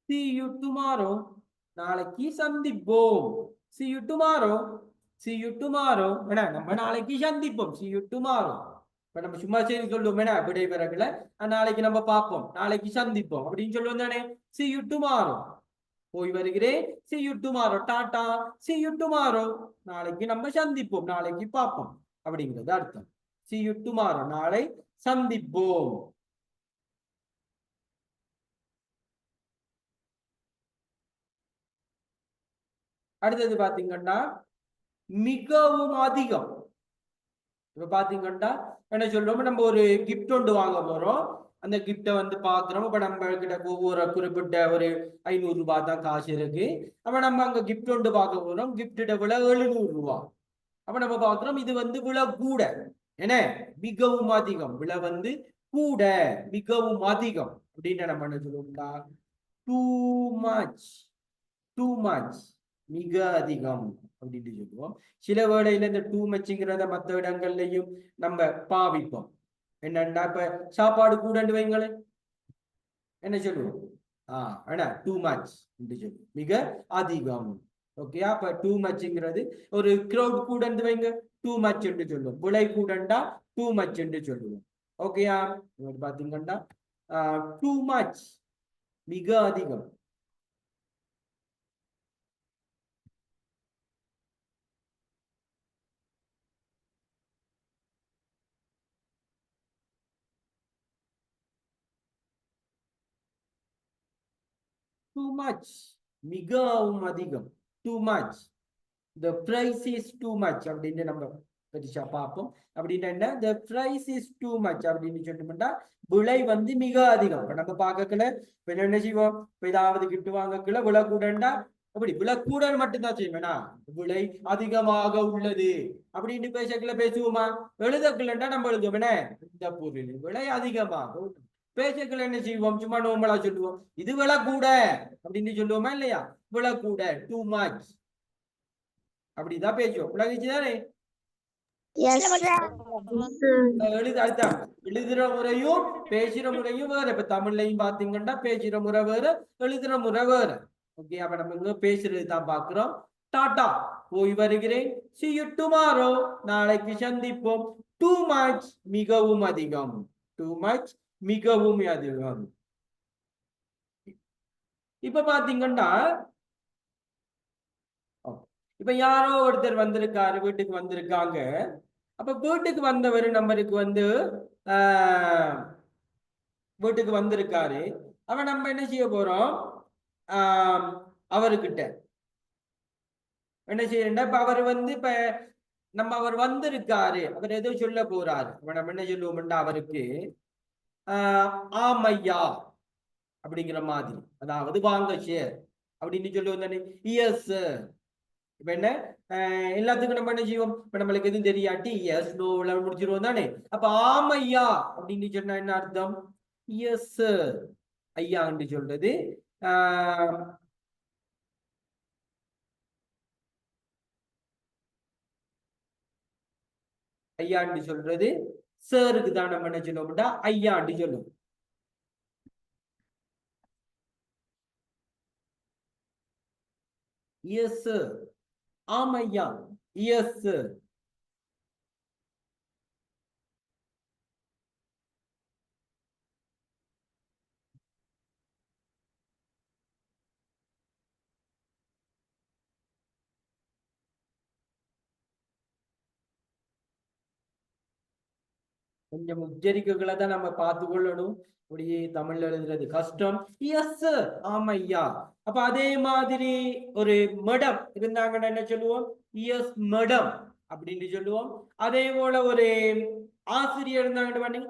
see you tomorrow, நாளைக்கு சந்திப்போம், see you tomorrow, see you tomorrow, என்ன நம்ம நாளைக்கு சந்திப்போம், see you tomorrow. இப்ப நம்ம சும்மா சரி சொல்லுவோம், என்ன விடைபெறக்குல நாளைக்கு நம்ம பார்ப்போம், நாளைக்கு சந்திப்போம் அப்படின்னு சொல்லுவோம் தானே. see you tomorrow, போய் வருகிறேன், see you tomorrow, Tata, see you tomorrow, நாளைக்கு நம்ம சந்திப்போம், நாளைக்கு பார்ப்போம் அப்படிங்கிறது அர்த்தம். see you tomorrow, நாளை சந்திப்போம். அடுத்தது பாத்தீங்கன்னா மிகவும் அதிகம். இப்ப பாத்தீங்கன்னா என்ன சொல்றோம், நம்ம ஒரு கிஃப்ட் ஒன்று வாங்க போறோம், அந்த கிஃப்டை வந்து பாக்குறோம். இப்ப நம்ம கிட்ட ஒவ்வொரு குறிப்பிட்ட ஒரு 500 ரூபாய் தான் காசு இருக்கு. அப்ப நம்ம அங்க கிஃப்ட் ஒன்று பார்க்க போறோம், கிஃப்ட விலை 700 ரூபாய். அப்ப நம்ம பாக்குறோம் இது வந்து விலை கூட, என்ன மிகவும் அதிகம், விலை வந்து கூட, மிகவும் அதிகம் அப்படின்னு நம்ம என்ன சொல்லுவோம்டா, டூ மச், டூ மச், மிக அதிகம் அப்படின்னு சொல்லுவோம். சில வேளையில இந்த டூ மச்சுங்கிறத மற்ற இடங்கள்லையும் நம்ம பாவிப்போம். என்னன்னா இப்ப சாப்பாடு கூடன்னு வைங்களேன், என்ன சொல்லுவோம், என்ன டூ மச் சொல்லுவோம், மிக அதிகம். ஓகே, அப்ப டூ மச்ங்கிறது ஒரு கிரௌட் கூடன்னு வைங்க, டூ மச் என்று சொல்லுவோம். விலை கூடண்டா டூ மச் என்று சொல்லுவோம். ஓகேயா, பாத்தீங்கன்னா டூ மச், மிக அதிகம். too much, மிகவும் அதிகம், too much, the price is too much அப்படின்னு நம்ம பெருசா பார்ப்போம். அப்படின்னா என்ன, the price is too much அப்படின்னு சொன்னோம்னா விலை வந்து மிக அதிகம். இப்ப நம்ம பார்க்கல, இப்ப என்ன செய்வோம், இப்ப ஏதாவது கிட்டு வாங்கக்குள்ள விலை கூடண்டா அப்படி விலை கூடன்னு மட்டும்தான் செய்வேனா, விலை அதிகமாக உள்ளது அப்படின்னு பேசக்குள்ள பேசுவோமா? எழுதக்குள்ளண்டா நம்ம எழுதுவோம் என்ன, இந்த பொருள் விலை அதிகமாக பேசக்குள்ள என்ன செய்வோம், சும்மா நோம்பலா சொல்லுவோம், இது விலை கூட அப்படின்னு சொல்லுவோமா இல்லையா? விலை கூட, டூ மச் அப்படிதான் பேசுவோம். விளங்குச்சுதானே? எழுதுற முறையும் பேசுற முறையும் வேற. இப்ப தமிழ்லையும் பாத்தீங்கன்னா பேசுற முறை வேற, எழுதுற முறை வேற. ஓகே, அப்ப நம்ம இங்க பேசுறது தான் பாக்குறோம். டாடா, போய் வருகிறேன். see you tomorrow, நாளைக்கு சந்திப்போம். too much, மிகவும் அதிகம். too much, மிகவும் அதிகம். இப்ப பாத்தீங்கன்னா இப்ப யாரோ ஒருத்தர் வந்திருக்காரு, வீட்டுக்கு வந்திருக்காங்க. அப்ப வீட்டுக்கு வந்தவர் நம்பருக்கு வந்து வீட்டுக்கு வந்திருக்காரு. அவன் நம்ம என்ன செய்ய போறோம், அவர்கிட்ட என்ன செய்யறா, இப்ப அவர் வந்து இப்ப நம்ம அவர் வந்திருக்காரு, அவர் ஏதோ சொல்ல போறாரு. அப்ப நம்ம என்ன சொல்லுவோம்டா அவருக்கு, ஆமையா அப்படிங்கிற மாதிரி, அதாவது வாங்க ஷேர் அப்படின்னு சொல்லுவோம் தானே. எஸ். இப்ப என்ன, எல்லாத்துக்கும் நம்ம என்ன செய்வோம், இப்ப நம்மளுக்கு எதுவும் தெரியாட்டி எஸ் நோ முடிச்சிருவோம் தானே. அப்ப ஆமையா அப்படின்னு சொன்னா என்ன அர்த்தம், எஸ் ஐயா என்று சொல்றது. ஐயாண்டி சொல்றது சேருக்கு தான் நம்ம என்ன சொல்லுவோம்டா ஐயாண்டி சொல்லுவோம். எஸ் ஆமையா, எஸ். கொஞ்சம் உச்சரிப்புகளை தான் நம்ம பார்த்து கொள்ளணும். அப்படியே தமிழ்ல எழுதுறது கஷ்டம். எஸ் ஆமையா. அப்ப அதே மாதிரி ஒரு மேடம் இருந்தாங்கன்னா என்ன சொல்லுவோம், எஸ் மேடம் அப்படின்னு சொல்லுவோம். அதே போல ஒரு ஆசிரியர் இருந்தாங்க,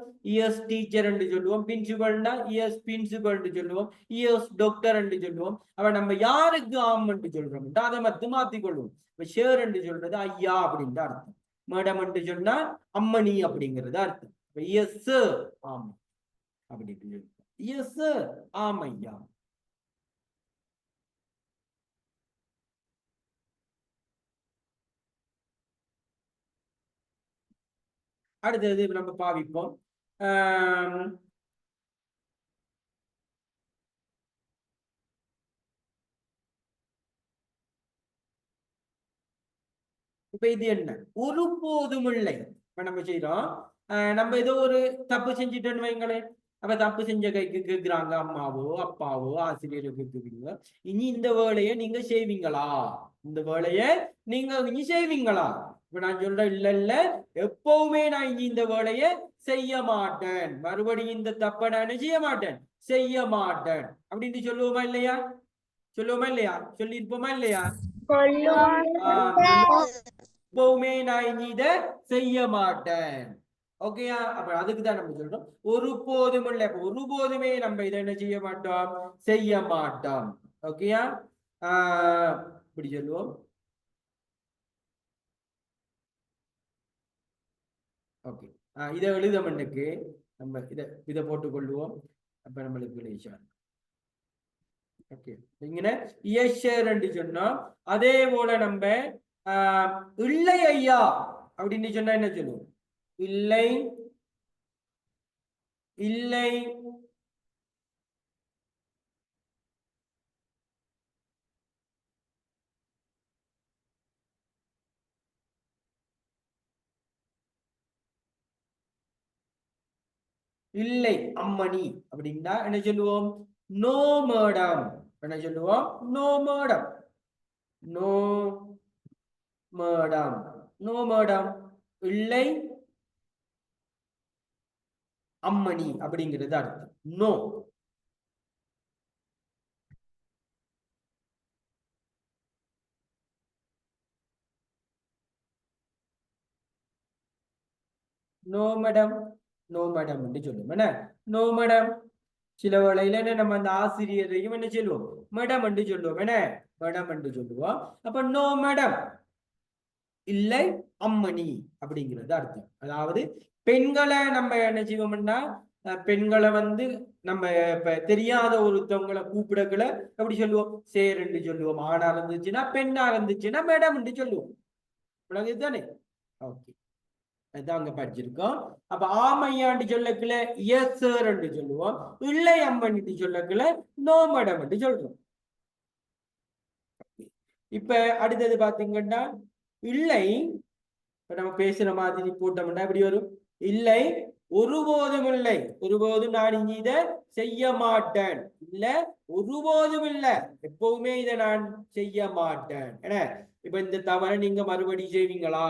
எஸ் டீச்சர் என்று சொல்லுவோம். பிரின்சிபல்னா எஸ் பிரின்சிபல் சொல்லுவோம். எஸ் டாக்டர் என்று சொல்லுவோம். அப்ப நம்ம யாருக்கு ஆம் என்று சொல்றோம் அதை மட்டும் மாத்திக்கொள்வோம். இப்ப ஷேர் என்று சொல்றது ஐயா அப்படின்ற அர்த்தம். மேடம் என்று சொன்னா அம்மணி அப்படிங்கிறது அர்த்தம். எஸ் ஆம் அப்படின்னு எஸ் ஆமையா. அடுத்தது நம்ம பாவிப்போம். இப்ப இது என்ன, ஒருபோதும் இல்லை. இப்ப நம்ம செய்யறோம், நம்ம ஏதோ ஒரு தப்பு செஞ்சுட்டோன்னு வைங்களேன். அப்ப தப்பு செஞ்ச கைக்கு கேக்குறாங்க, அம்மாவோ அப்பாவோ ஆசிரியரோ கேக்குறீங்க, இனி இந்த வேலையை நீங்க செய்வீங்களா, இந்த வேலையை நீங்க இனி செய்வீங்களா? இப்ப நான் சொல்றேன், இல்ல இல்ல, எப்பவுமே நான் இனி இந்த வேலையை செய்ய மாட்டேன், மறுபடியும் இந்த தப்பை நான் செய்ய மாட்டேன், செய்ய மாட்டேன் அப்படின்னு சொல்லுவோமா இல்லையா? சொல்லுவோமா இல்லையா? சொல்லியிருப்போமா இல்லையா? எப்பவுமே நான் இனி இதை செய்ய மாட்டேன். ஓகேயா? அப்ப அதுக்குதான் நம்ம சொல்றோம் ஒருபோதும் இல்லை. ஒருபோதுமே நம்ம இதை என்ன செய்ய மாட்டோம், செய்ய மாட்டோம். ஓகேயா? இப்படி சொல்லுவோம். ஓகே, இதை எழுத மண்ணுக்கு நம்ம இதை போட்டுக் கொள்ளுவோம். அப்ப நம்மளுக்கு ஓகே, இங்க சொன்னோம். அதே போல நம்ம இல்லை ஐயா அப்படின்னு சொன்னா என்ன சொல்லுவோம், இல்லை இல்லை இல்லை அம்மணி அப்படின்னா என்ன சொல்லுவோம், நோ மேடம். என்ன சொல்லுவோம், no madam, no madam, no madam, இல்லை அம்மணி அப்படிங்கிறது அர்த்தம். No. No madam, no madam என்று சொல்லுவோம். என்ன நோ மேடம். சில வேளையில நம்ம அந்த ஆசிரியரையும் என்ன சொல்லுவோம், மேடம் என்று சொல்லுவோம். என்ன மேடம் என்று சொல்லுவோம். அப்ப நோ மேடம், இல்லை அம்மணி அப்படிங்கிறது அர்த்தம். அதாவது பெண்களை நம்ம என்ன செய்வோம்னா, பெண்களை வந்து நம்ம இப்ப தெரியாத ஒருத்தவங்களை கூப்பிடக்குள்ள எப்படி சொல்லுவோம், சேர் என்று சொல்லுவோம். ஆணா இருந்துச்சுன்னா, பெண்ணா இருந்துச்சுன்னா மேடம் என்று சொல்லுவோம். தானே? ஓகே, அதான் அங்க படிச்சிருக்கோம். அப்ப ஆமையாண்டு சொல்லக்குள்ள எஸ் சார் என்று சொல்லுவோம். இல்லை அம்மன் என்று சொல்லக்குள்ள நோ மேடம் என்று சொல்றோம். இப்ப அடுத்தது பாத்தீங்கன்னா, இல்லை நம்ம பேசுற மாதிரி போட்டோம்னா எப்படி வரும், இல்லை ஒருபோதும் இல்லை, ஒருபோதும் நான் இனி இதை செய்ய மாட்டேன். இல்ல ஒருபோதும் இல்லை, எப்பவுமே இதை நான் செய்ய மாட்டேன். என்ன இப்ப இந்த தவறை நீங்க மறுபடியும் செய்வீங்களா,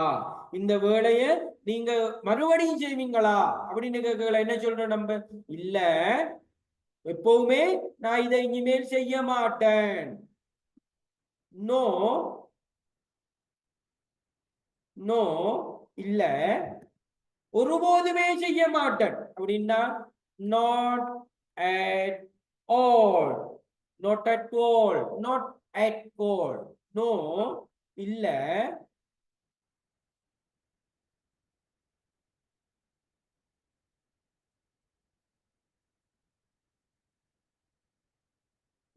இந்த வேலையை நீங்க மறுபடியும் செய்வீங்களா அப்படின்னு கேட்கல. என்ன சொல்றோம் நம்ம, இல்ல எப்பவுமே நான் இதை இனிமேல் செய்ய மாட்டேன். நோ, நோ இல்ல ஒருபோதுமே செய்ய மாட்டேன் அப்படின்னா not at all, not at all, not at all. No இல்ல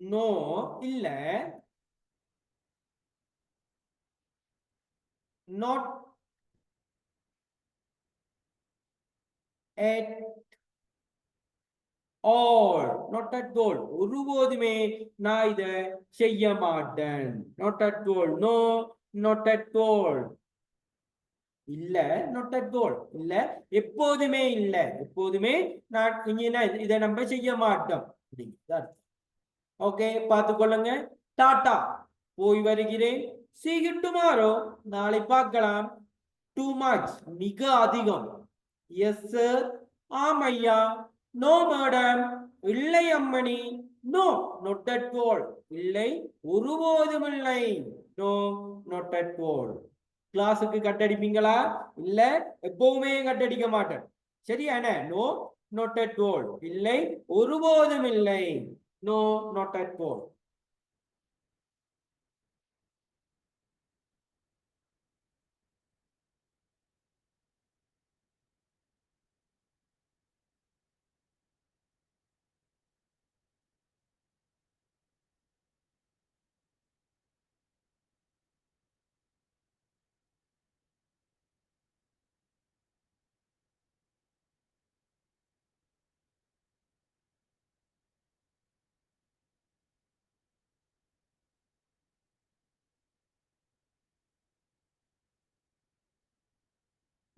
நோ இல்ல not at all, not at all, ஒருபோதுமே நான் இதை செய்ய மாட்டேன். not at all, no, not at all. இல்ல not at all, இல்ல எப்போதுமே, இல்ல எப்போதுமே நான் இதை நம்ம செய்ய மாட்டோம் அப்படிங்கிறது. ஓகே, பார்த்துக்கொள்ளுங்க. டாடா, போய் வருகிறேன். see you tomorrow, நாளை பார்க்கலாம். too much, மிக அதிகம். yes sir, ஆம் ஐயா. no madam, இல்லை அம்மணி. no, not at all, இல்லை ஒருபோதும் இல்லை. no, not at all. கிளாஸுக்கு கட்டடிப்பீங்களா, இல்ல எப்பவுமே கட்டடிக்க மாட்டேன். சரியான நோ, not at all, இல்லை ஒருபோதும் இல்லை. No, not at all.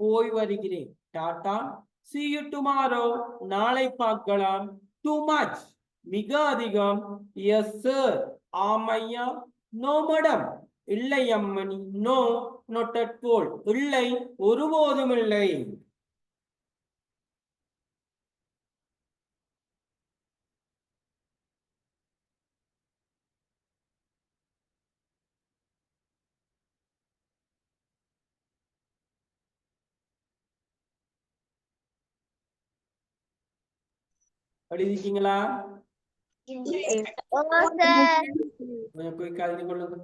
போய் வருகிறேன். டாடா. see you tomorrow, நாளை பார்க்கலாம். too much, மிக அதிகம். yes sir, ஆம் ஐயா. no madam, இல்லை அம்மணி. no, not at all, இல்லை ஒருபோதும் இல்லை. எழுதிட்டீங்களா? கொஞ்சம் குயிக்கா எழுதி கொள்ளுங்க.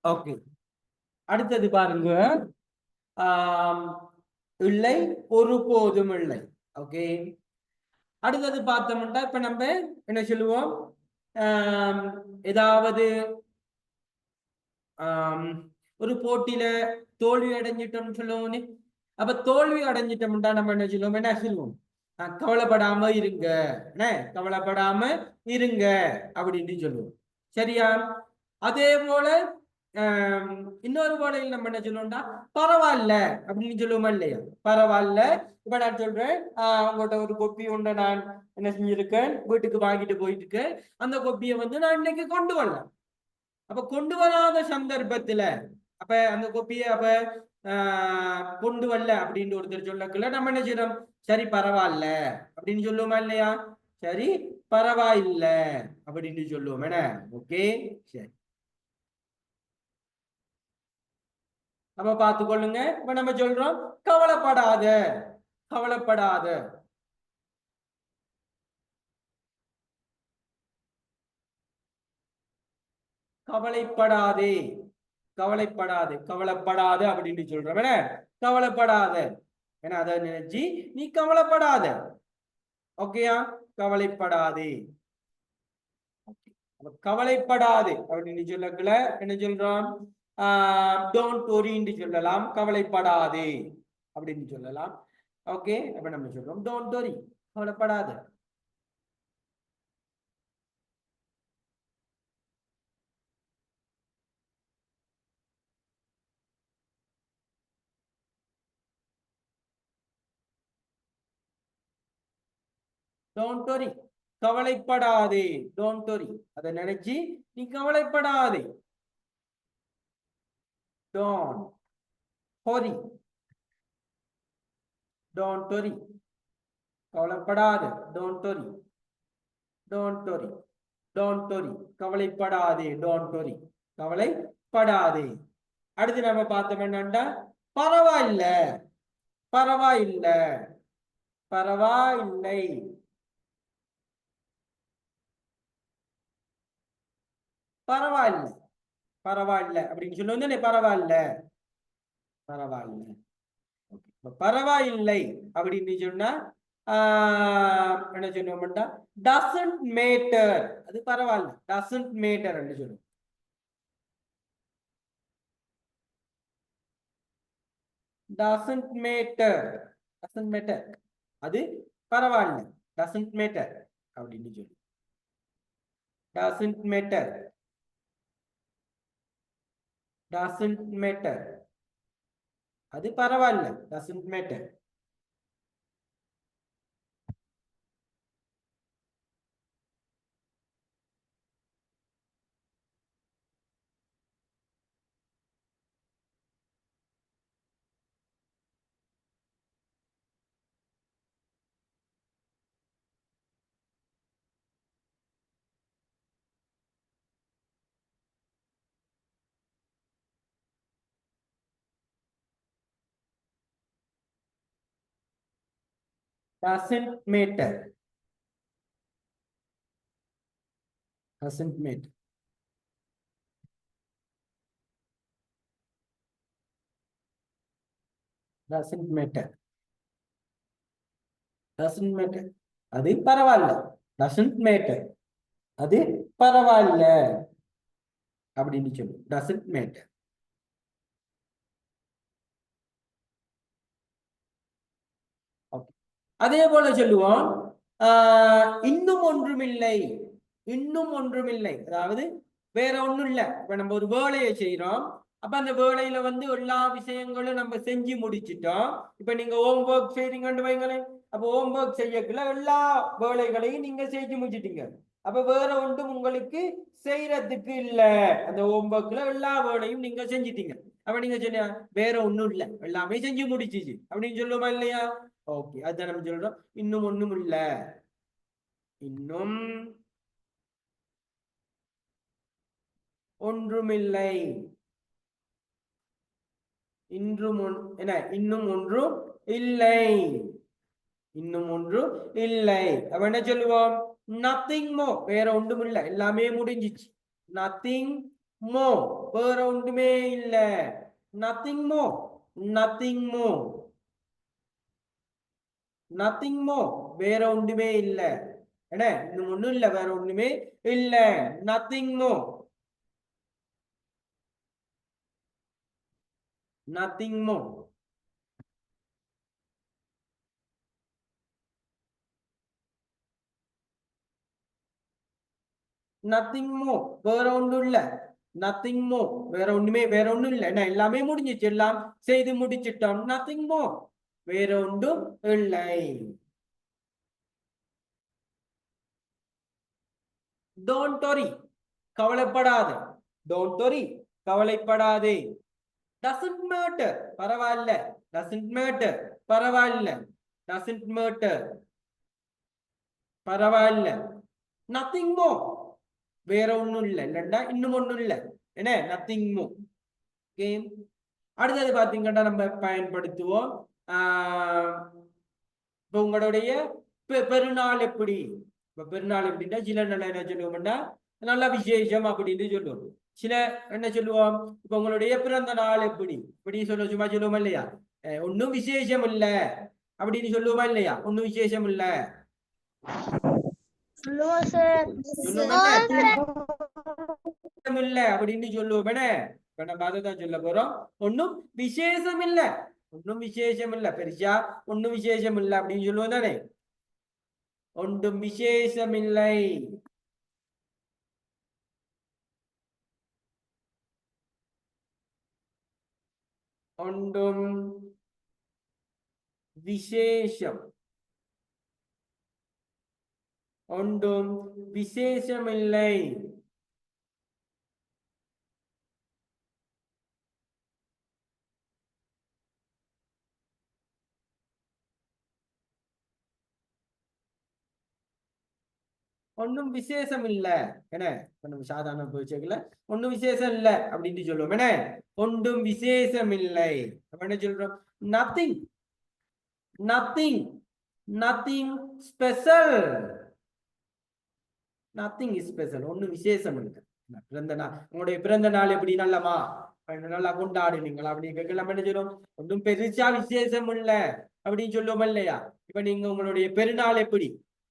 ஓகே, அடுத்தது பாருங்க. இல்லை, ஒருபோதும் இல்லை. ஓகே, அடுத்தது பார்த்தோம்னா இப்ப நம்ம என்ன சொல்லுவோம், ஏதாவது ஒரு போட்டியில தோல்வி அடைஞ்சிட்டோம்னு சொல்லுவோம். அப்ப தோல்வி அடைஞ்சிட்டோம்னா நம்ம என்ன சொல்லுவோம், என்ன சொல்லுவோம், கவலைப்படாம இருங்க, என்ன கவலைப்படாம இருங்க அப்படின்னு சொல்லுவோம். சரியா? அதே போல இன்னொரு போலையில் நம்ம என்ன சொல்லுவோம்னா பரவாயில்ல அப்படின்னு சொல்லுவோமா இல்லையா? பரவாயில்ல. இப்ப நான் சொல்றேன், உங்கள்கிட்ட ஒரு கொப்பி ஒன்றை நான் என்ன செஞ்சிருக்கேன், வீட்டுக்கு வாங்கிட்டு போயிட்டு இருக்கேன். அந்த கொப்பியை வந்து நான் இன்னைக்கு கொண்டு வரல. அப்ப கொண்டு வராத சந்தர்ப்பத்துல அப்ப அந்த கொப்பியை அப்ப கொண்டு வரல அப்படின்னு ஒருத்தர் சொல்லக்குள்ள நம்ம என்ன செய்யறோம், சரி பரவாயில்ல அப்படின்னு சொல்லுவோமா இல்லையா? சரி பரவாயில்ல அப்படின்னு சொல்லுவோம் என்ன? ஓகே, சரி. நம்ம பார்த்துக்கொள்ளுங்க. இப்ப நம்ம சொல்றோம் கவலைப்படாத, கவலைப்படாத. கவலைப்படாதே, கவலைப்படாது, கவலைப்படாத அப்படின்னு சொல்றோம் என்ன? கவலைப்படாத, ஏன்னா அதை நினைச்சு நீ கவலைப்படாத. ஓகேயா? கவலைப்படாதே. கவலைப்படாது அப்படின்னு சொல்லக்குள்ள என்ன சொல்றோம், டோன்ட் வரின்னு சொல்லலாம், கவலைப்படாதே அப்படின்னு சொல்லலாம். ஓகே, அப்ப நம்ம சொல்றோம் டோன்ட் வரி, கவலைப்படாத. டோன்ட் வரி, கவலைப்படாதே. டோன்ட் வரி, அதை நினைச்சு நீ கவலைப்படாதே. டோன்ட் வரி, டோன்ட் வரி, கவலைப்படாத. Don't worry, don't worry, don't worry, கவலைப்படாதே. டோன்ட் வரி, கவலைப்படாதே. அடுத்து நம்ம பார்த்தோம் என்னண்டா பரவாயில்ல, பரவாயில்ல, பரவாயில்லை, பரவாயில்ல, பரவாயில்ல அப்படின்னு சொல்லுவோம். பரவாயில்ல, பரவாயில்ல. பரவாயில்லை அப்படின்னு சொன்னா என்ன சொல்லுவோம்டா டசன்ட் மேட்டர், அது பரவாயில்ல, டசன்ட் மேட்டர் என்று சொல்லுவோம். டசன்ட் மேட்டர், டசன்ட் மேட்டர், அது பரவாயில்ல, டசன்ட் மேட்டர் அப்படின்னு சொல்லி. டசன்ட் மேட்டர், டசன்ட் மேட்டர், அது பரவாயில்ல, doesn't matter. Doesn't matter, doesn't matter, doesn't matter, doesn't matter, அது பரவாயில்ல. doesn't matter, அது பரவாயில்ல அப்படின்னு சொல்லு. doesn't matter. அதே போல சொல்லுவோம், இன்னும் ஒன்றுமில்லை, இன்னும் ஒன்றுமில்லை, அதாவது வேற ஒண்ணும் இல்லை. இப்ப நம்ம ஒரு வேலையை செய்யறோம், அப்ப அந்த வேலையில வந்து எல்லா விஷயங்களும் நம்ம செஞ்சு முடிச்சிட்டோம். இப்ப நீங்க ஹோம் ஒர்க் செய்றீங்கன்னு வைங்களேன், அப்ப ஹோம் ஒர்க் செய்யக்குள்ள எல்லா வேலைகளையும் நீங்க செஞ்சு முடிச்சிட்டீங்க. அப்ப வேற ஒன்றும் உங்களுக்கு செய்யறதுக்கு இல்ல, அந்த ஹோம் ஒர்க்ல எல்லா வேலையும் நீங்க செஞ்சிட்டீங்க. அப்ப நீங்க சொன்ன வேற ஒண்ணும் இல்ல, எல்லாமே செஞ்சு முடிச்சிச்சு அப்படின்னு சொல்லுவோமா இல்லையா? ஓகே, அதான் நம்ம சொல்றோம் இன்னும் ஒண்ணும் இல்ல, இன்னும் ஒன்றுமில்லை, இன்றும் என்ன, இன்னும் ஒன்றும் இல்லை, இன்னும் ஒன்றும் இல்லை. அப்ப என்ன சொல்லுவோம், நத்திங் மோர், வேற ஒன்றும் இல்லை, எல்லாமே முடிஞ்சிச்சு. நத்திங் மோ வேற ஒன்றுமே இல்ல. நத்திங் மோ, நத்திங் மோ, நத்திங் மோ வேற ஒன்றுமே இல்ல. என்ன இன்னும் ஒண்ணும் இல்ல, வேற ஒண்ணுமே இல்ல. நத்திங் மோ, நத்திங் மோ. நத்திங் மோ வேற ஒன்றும் இல்ல. நத்திங் மோ வேற ஒண்ணுமே, வேற ஒண்ணும் இல்ல. என்ன எல்லாமே முடிஞ்சிச்சு, எல்லாம் செய்து முடிச்சிட்டோம். நத்திங் மோ வேற ஒன்றும் இல்லை. டோன்ட் வரி கவலைப்படாதே. டோன்ட் வரி கவலைப்படாதே. டசன்ட் மேட்டர் பரவாயில்ல. டசன்ட் மேட்டர் பரவாயில்ல. டசன்ட் மேட்டர் பரவாயில்ல. நத்திங் மோ வேற ஒண்ணும் இல்ல. இல்லண்டா இன்னும் ஒண்ணும் இல்ல. என்ன நத்திங் மோ. கேம். அடுத்தது பாத்தீங்கன்னா நம்ம பயன்படுத்துவோம். இப்ப உங்களுடைய பெருநாள் எப்படி? இப்ப பெருநாள் எப்படின்னா சில நல்ல என்ன சொல்லுவோம்னா நல்ல விசேஷம் அப்படின்னு சொல்லுவோம். சில என்ன சொல்லுவோம், இப்ப உங்களுடைய பிறந்த நாள் எப்படி இப்படி சொல்ல சும்மா சொல்லுவோமா இல்லையா? ஒன்னும் விசேஷம் இல்ல அப்படின்னு சொல்லுவோமா இல்லையா? ஒன்னும் விசேஷம் இல்ல இல்ல அப்படின்னு சொல்லுவோம். இப்ப நம்ம அதைதான் சொல்ல போறோம். ஒன்னும் விசேஷம் இல்ல, ஒன்னும் விசேஷம் இல்ல, பெருசா ஒன்னும் விசேஷம் இல்ல அப்படின்னு சொல்லுவோம் தானே. ஒன்றும் விசேஷமில்லை. ஒன்றும் விசேஷம், ஒன்றும் விசேஷமில்லை. ஒன்றும் விசேஷம் இல்ல. என்ன நம்ம சாதாரண பேச்சுல ஒன்றும் விசேஷம் இல்ல அப்படின்னு சொல்லுவோம். என்ன ஒன்றும் விசேஷம் இல்லை. அப்ப என்ன சொல்றோம்? Nothing, nothing, nothing special. Nothing special, ஒன்றும் விசேஷம் இல்லை. பிறந்த நாள், உங்களுடைய பிறந்த நாள் எப்படி நல்லமா நல்லா கொண்டாடுனீங்களா அப்படின்னு கேட்கலாம். என்ன சொல்லுவோம்? ஒன்றும் பெருசா விசேஷம் இல்ல அப்படின்னு சொல்லுவோம் இல்லையா? இப்ப நீங்க உங்களுடைய பெருநாள் எப்படி,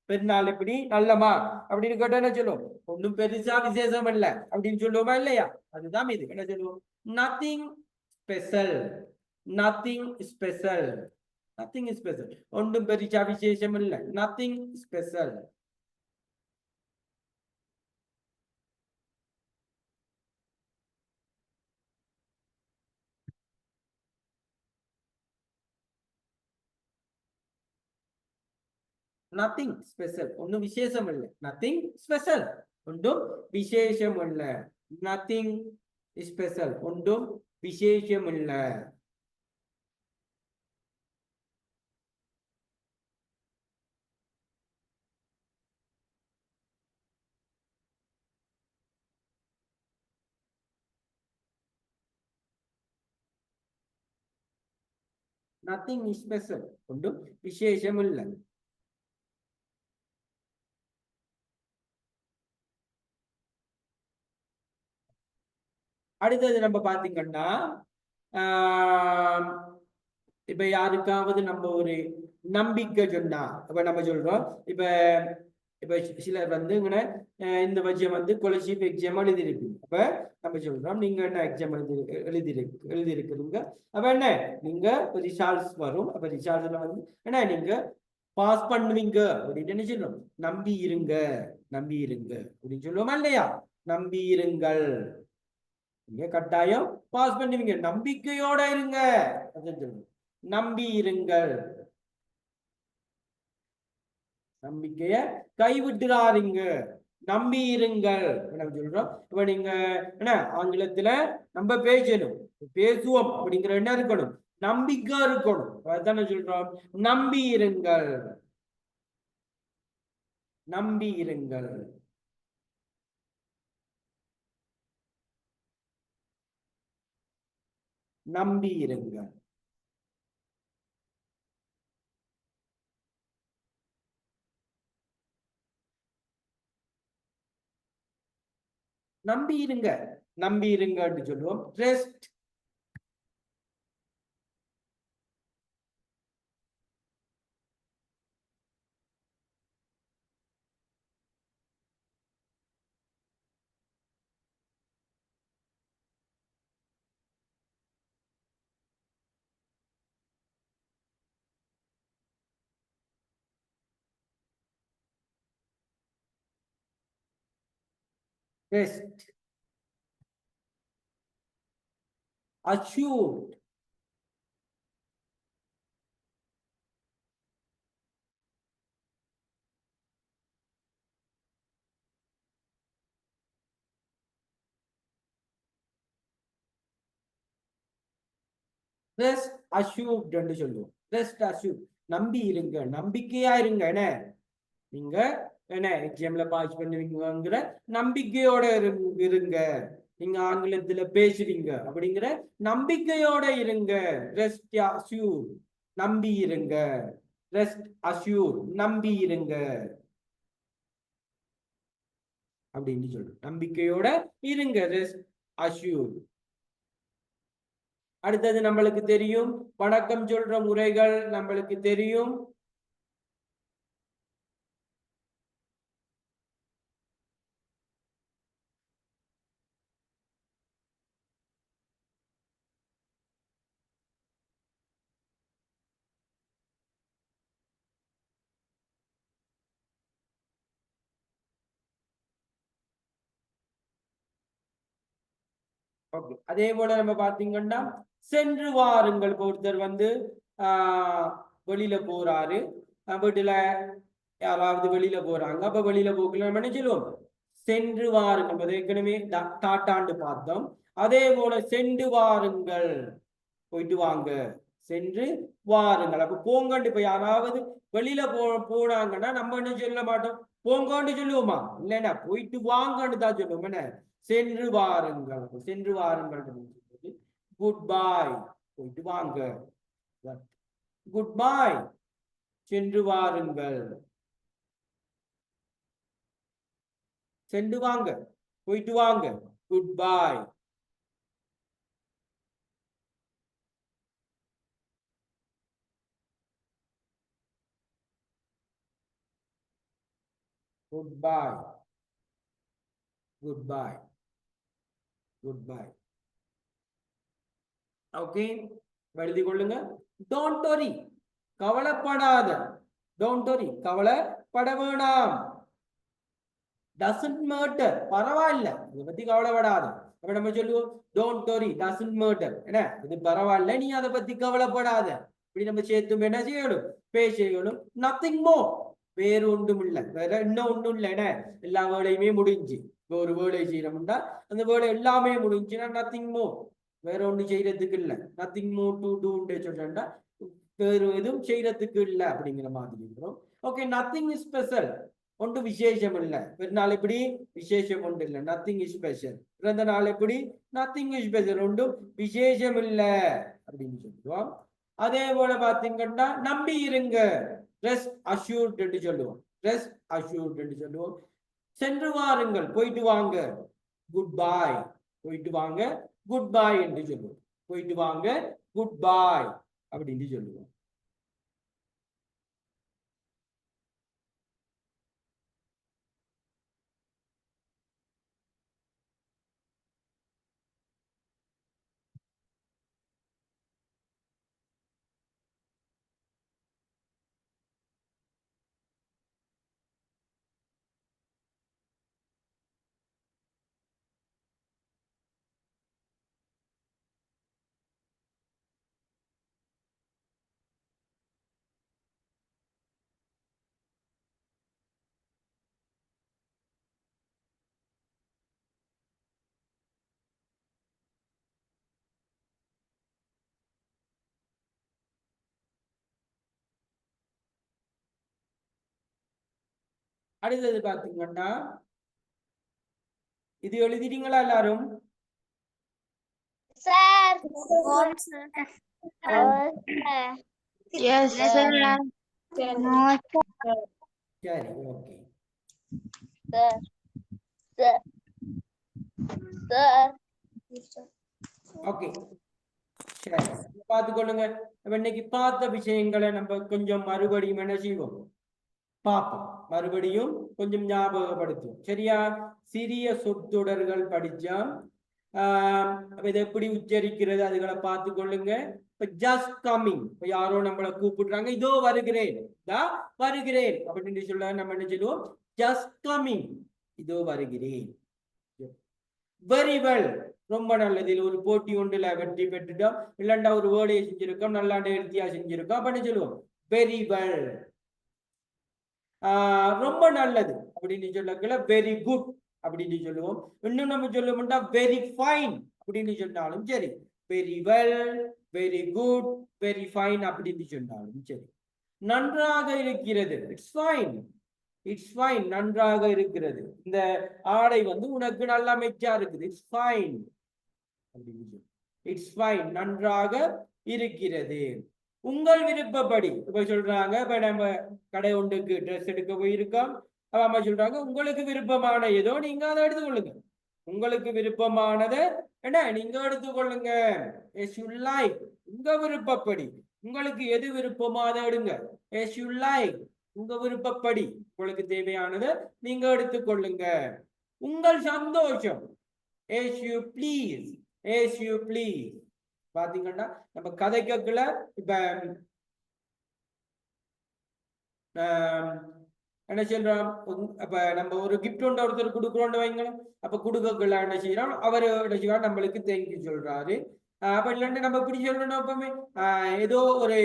பெருநாள் எப்படி நல்லமா அப்படின்னு கேட்டா என்ன சொல்லுவோம்? ஒன்றும் பெருசா விசேஷம் இல்ல அப்படின்னு சொல்லுவோமா இல்லையா? அதுதான் இது. என்ன சொல்லுவோம்? Nothing special, nothing special, nothing special. ஒன்றும் பெருசா விசேஷம் இல்ல, நத்திங் ஸ்பெஷல். நத்திங் ஸ்பெஷல், ஒன்றும் விசேஷம் இல்லை. நத்திங் ஸ்பெஷல், ஒன்றும் விசேஷம் இல்ல. நத்திங் ஸ்பெஷல், ஒன்றும் விசேஷம் இல்ல. நத்திங் ஸ்பெஷல், ஒன்றும் விசேஷம் இல்லை. அடுத்தது நம்ம பாத்தீங்கன்னா இப்ப யாருக்காவது நம்ம ஒரு நம்பிக்கை சொன்னா, இப்ப நம்ம சொல்றோம், இப்ப இப்ப சிலர் வந்து இந்த வருஷம் வந்து ஸ்காலர்ஷிப் எக்ஸாம் எழுதிருக்கு. அப்ப நம்ம சொல்றோம், நீங்க என்ன எக்ஸாம் எழுதி இருக்கிறீங்க. அப்ப என்ன நீங்க ரிசால்ட்ஸ் வரும். அப்ப ரிசால்ட்ஸ்ல வந்து என்ன நீங்க பாஸ் பண்ணுவீங்க அப்படின்னு என்ன சொல்றோம்? நம்பி இருங்க, நம்பி இருங்க அப்படின்னு சொல்லுவோமா இல்லையா? நம்பி இருங்கள், நீங்க கட்டாயம் பாஸ் பண்ணுவீங்க, நம்பிக்கையோட இருங்க அப்படின்னு சொல்லுவோம். நம்பி இருங்கள், நம்பிக்கைய கைவிட்டுறாதீங்க, நம்பி இருங்கள் நம்ம சொல்றோம். இப்ப நீங்க என்ன ஆங்கிலத்துல நம்ம பேசணும், பேசுவோம் அப்படிங்கிற என்ன இருக்கணும்? நம்பிக்கை இருக்கணும். அதுதானே சொல்றோம், நம்பி இருங்கள், நம்பி இருங்கள். நம்பி இருங்கள், நம்பி இருங்க. நம்பி இருங்கன்னு சொல்லுவோம். ரெஸ்ட் ரெஸ்ட் assured ரெஸ்ட் அஷ்யூர்ட்னு சொல்லுவோம். ரெஸ்ட் அஷ்யூர்ட் நம்பி இருங்க, நம்பிக்கையா இருங்க. என்ன நீங்க என்ன எக்ஸாம்ல பாஸ் பண்ணுவீங்கிற நம்பிக்கையோட இருங்க. நீங்க ஆங்கிலத்துல பேசுவீங்க அப்படிங்கிற நம்பிக்கையோட இருங்க. ரெஸ்ட் அஷ்யூர் நம்பி இருங்க. ரெஸ்ட் அஷ்யூர் நம்பி இருங்க அப்படின்னு சொல்றோம். நம்பிக்கையோட இருங்க, ரெஸ்ட் அஷ்யூர். அடுத்தது நம்மளுக்கு தெரியும் வணக்கம் சொல்ற முறைகள் நம்மளுக்கு தெரியும். அதே போல நம்ம பாத்தீங்கன்னா சென்று வாருங்கள். ஒருத்தர் வெளியில போறாரு, வீட்டுல யாராவது வெளியில போறாங்க, அப்ப வெளியில போக்குல நம்ம என்ன சொல்லுவோம்? சென்று வாருங்கள். ஏற்கனவே டாட்டாண்டு பார்த்தோம். அதே போல சென்று வாருங்கள், போயிட்டு வாங்க, சென்று வாருங்கள். அப்ப போங்கண்டு இப்ப யாராவது வெளியில போனாங்கன்னா நம்ம என்ன சொல்ல மாட்டோம், போங்கன்னு சொல்லுவோமா? இல்லைன்னா போயிட்டு வாங்கன்னு தான் சொல்லுவோம். என்ன சென்று வாருங்கள், சென்று வாருங்கள். குட் பாய், போயிட்டு வாங்க. குட் பாய், சென்று வாருங்கள். சென்று வாங்க, போயிட்டு வாங்க. குட் பாய். குட் பாய், குட் பாய், குட் பாய். ஓகே, எழுதி கொள்ளுங்க. டோன்ட் வரி, கவலைப்படாத. டோன்ட் வரி, கவலைப்பட வேணாம். டசன்ட் மேட்டர், பரவாயில்ல, இதை பத்தி கவலைப்படாத. அப்ப நம்ம சொல்லுவோம் டோன்ட் வரி, டசன்ட் மேட்டர். என்ன இது பரவாயில்ல, நீ அதை பத்தி கவலைப்படாத. இப்படி நம்ம சேர்த்தும் என்ன செய்யணும்? பேசணும். நத்திங் மோர், வேறு ஒன்றும் இல்லை, வேற இன்னும் ஒன்றும் இல்லை. என்ன எல்லா வேலையுமே முடிஞ்சு, ஒரு வேலை செய்யணும்னா அந்த வேலை எல்லாமே முடிஞ்சுன்னா நத்திங் மோர், வேற ஒன்றும் செய்யறதுக்கு இல்லை. நத்திங் மோர் டு டூ சொல்றேன்டா, வேறு எதுவும் செய்யறதுக்கு இல்லை அப்படிங்கிற மாதிரி இருக்கிறோம். ஓகே, நத்திங் இஸ் ஸ்பெஷல், ஒன்றும் விசேஷம் இல்லை. பெருநாள் எப்படி விசேஷம் ஒன்று இல்லை, நத்திங் இஸ் ஸ்பெஷல். பிறந்த நாள் எப்படி நத்திங் இஸ் ஸ்பெஷல், ஒன்றும் விசேஷம் இல்லை அப்படின்னு சொல்லுவோம். அதே போல பாத்தீங்கன்னா நம்பி இருங்க, ரெஸ்ட் அஷ்யூர்ட் என்று சொல்லுவோம். ரெஸ்ட் அஷ்யூர்ட் என்று சொல்லுவோம். சென்று வாருங்கள், போயிட்டு வாங்க. குட் பாய், போயிட்டு வாங்க. குட் பாய் என்று சொல்லுவோம். போயிட்டு வாங்க, குட் பாய் அப்படின்னு சொல்லுவோம். அடுத்தது பாத்தீங்கன்னா இது எழுதிட்டீங்களா எல்லாரும்? சார். Yes, sir. No, சரி, okay. Sir, sir, sir. Okay சரி பார்த்துக்கொள்ளுங்க. இன்னைக்கு பார்த்த விஷயங்களை நம்ம கொஞ்சம் மறுபடியும் என்ன செய்வோம் பார்ப்போம், மறுபடியும் கொஞ்சம் ஞாபகப்படுத்தும். சரியா? சிறிய சொற்றொடர்கள் படிச்சோம். இதை எப்படி உச்சரிக்கிறது அதுகளை பார்த்து கொள்ளுங்க. இப்ப ஜஸ்ட் கம்மிங், இப்ப யாரோ நம்மளை கூப்பிடுறாங்க, இதோ வருகிறேன், வருகிறேன் அப்படின்னு சொல்ல நம்ம என்ன சொல்லுவோம்? ஜஸ்ட் கம்மிங், இதோ வருகிறேன். வெரி வெல், ரொம்ப நல்லது. இதுல ஒரு போட்டி ஒன்றுல வெற்றி பெற்றுட்டோம், இல்லண்டா ஒரு வேலையை செஞ்சிருக்கோம், நல்லாண்ட எழுத்தியா செஞ்சிருக்கோம் அப்படின்னு சொல்லுவோம். வெரி வெல், ரொம்ப நல்லது அப்படின்னு சொல்லல, வெரி குட் அப்படின்னு சொல்லுவோம். இன்னும் நம்ம சொல்லுவோம்னா வெரி ஃபைன் அப்படின்னு சொன்னாலும் சரி, very well, very good, very fine அப்படின்னு சொன்னாலும் சரி. நன்றாக இருக்கிறது, இட்ஸ் ஃபைன், இட்ஸ் ஃபைன், நன்றாக இருக்கிறது. இந்த ஆடை வந்து உனக்கு நல்லா மெச்சா இருக்குது, இட்ஸ் ஃபைன் அப்படின்னு சொல்லி, இட்ஸ் ஃபைன், நன்றாக இருக்கிறது. உங்கள் விருப்பப்படி, இப்ப சொல்றாங்க, இப்ப நம்ம கடை ஒன்றுக்கு ட்ரெஸ் எடுக்க போயிருக்கோம், அம்மா சொல்றாங்க உங்களுக்கு விருப்பமான ஏதோ நீங்க அதை எடுத்துக்கொள்ளுங்க, உங்களுக்கு விருப்பமானதை என்ன நீங்க எடுத்துக்கொள்ளுங்க. as you like, உங்க விருப்பப்படி, உங்களுக்கு எது விருப்பமோ அதை எடுங்க. as you like, உங்க விருப்பப்படி உங்களுக்கு தேவையானதை நீங்க எடுத்துக்கொள்ளுங்க. உங்கள் சந்தோஷம், as you please, as you please. பாத்தீங்கன்னா நம்ம கதைக்குள்ள இப்ப என்ன சொல்றோம், அப்ப நம்ம ஒரு கிஃப்ட் ஒன்று ஒருத்தர் கொடுக்குறோம்னு வைங்களேன், அப்ப கொடுக்கக்குள்ள என்ன செய்யறோம், அவரு என்ன செய்வார், நம்மளுக்கு தேங்க்யூ சொல்றாரு. அப்ப இல்லைன்னு நம்ம இப்படி சொல்லணும், எப்பவுமே ஏதோ ஒரு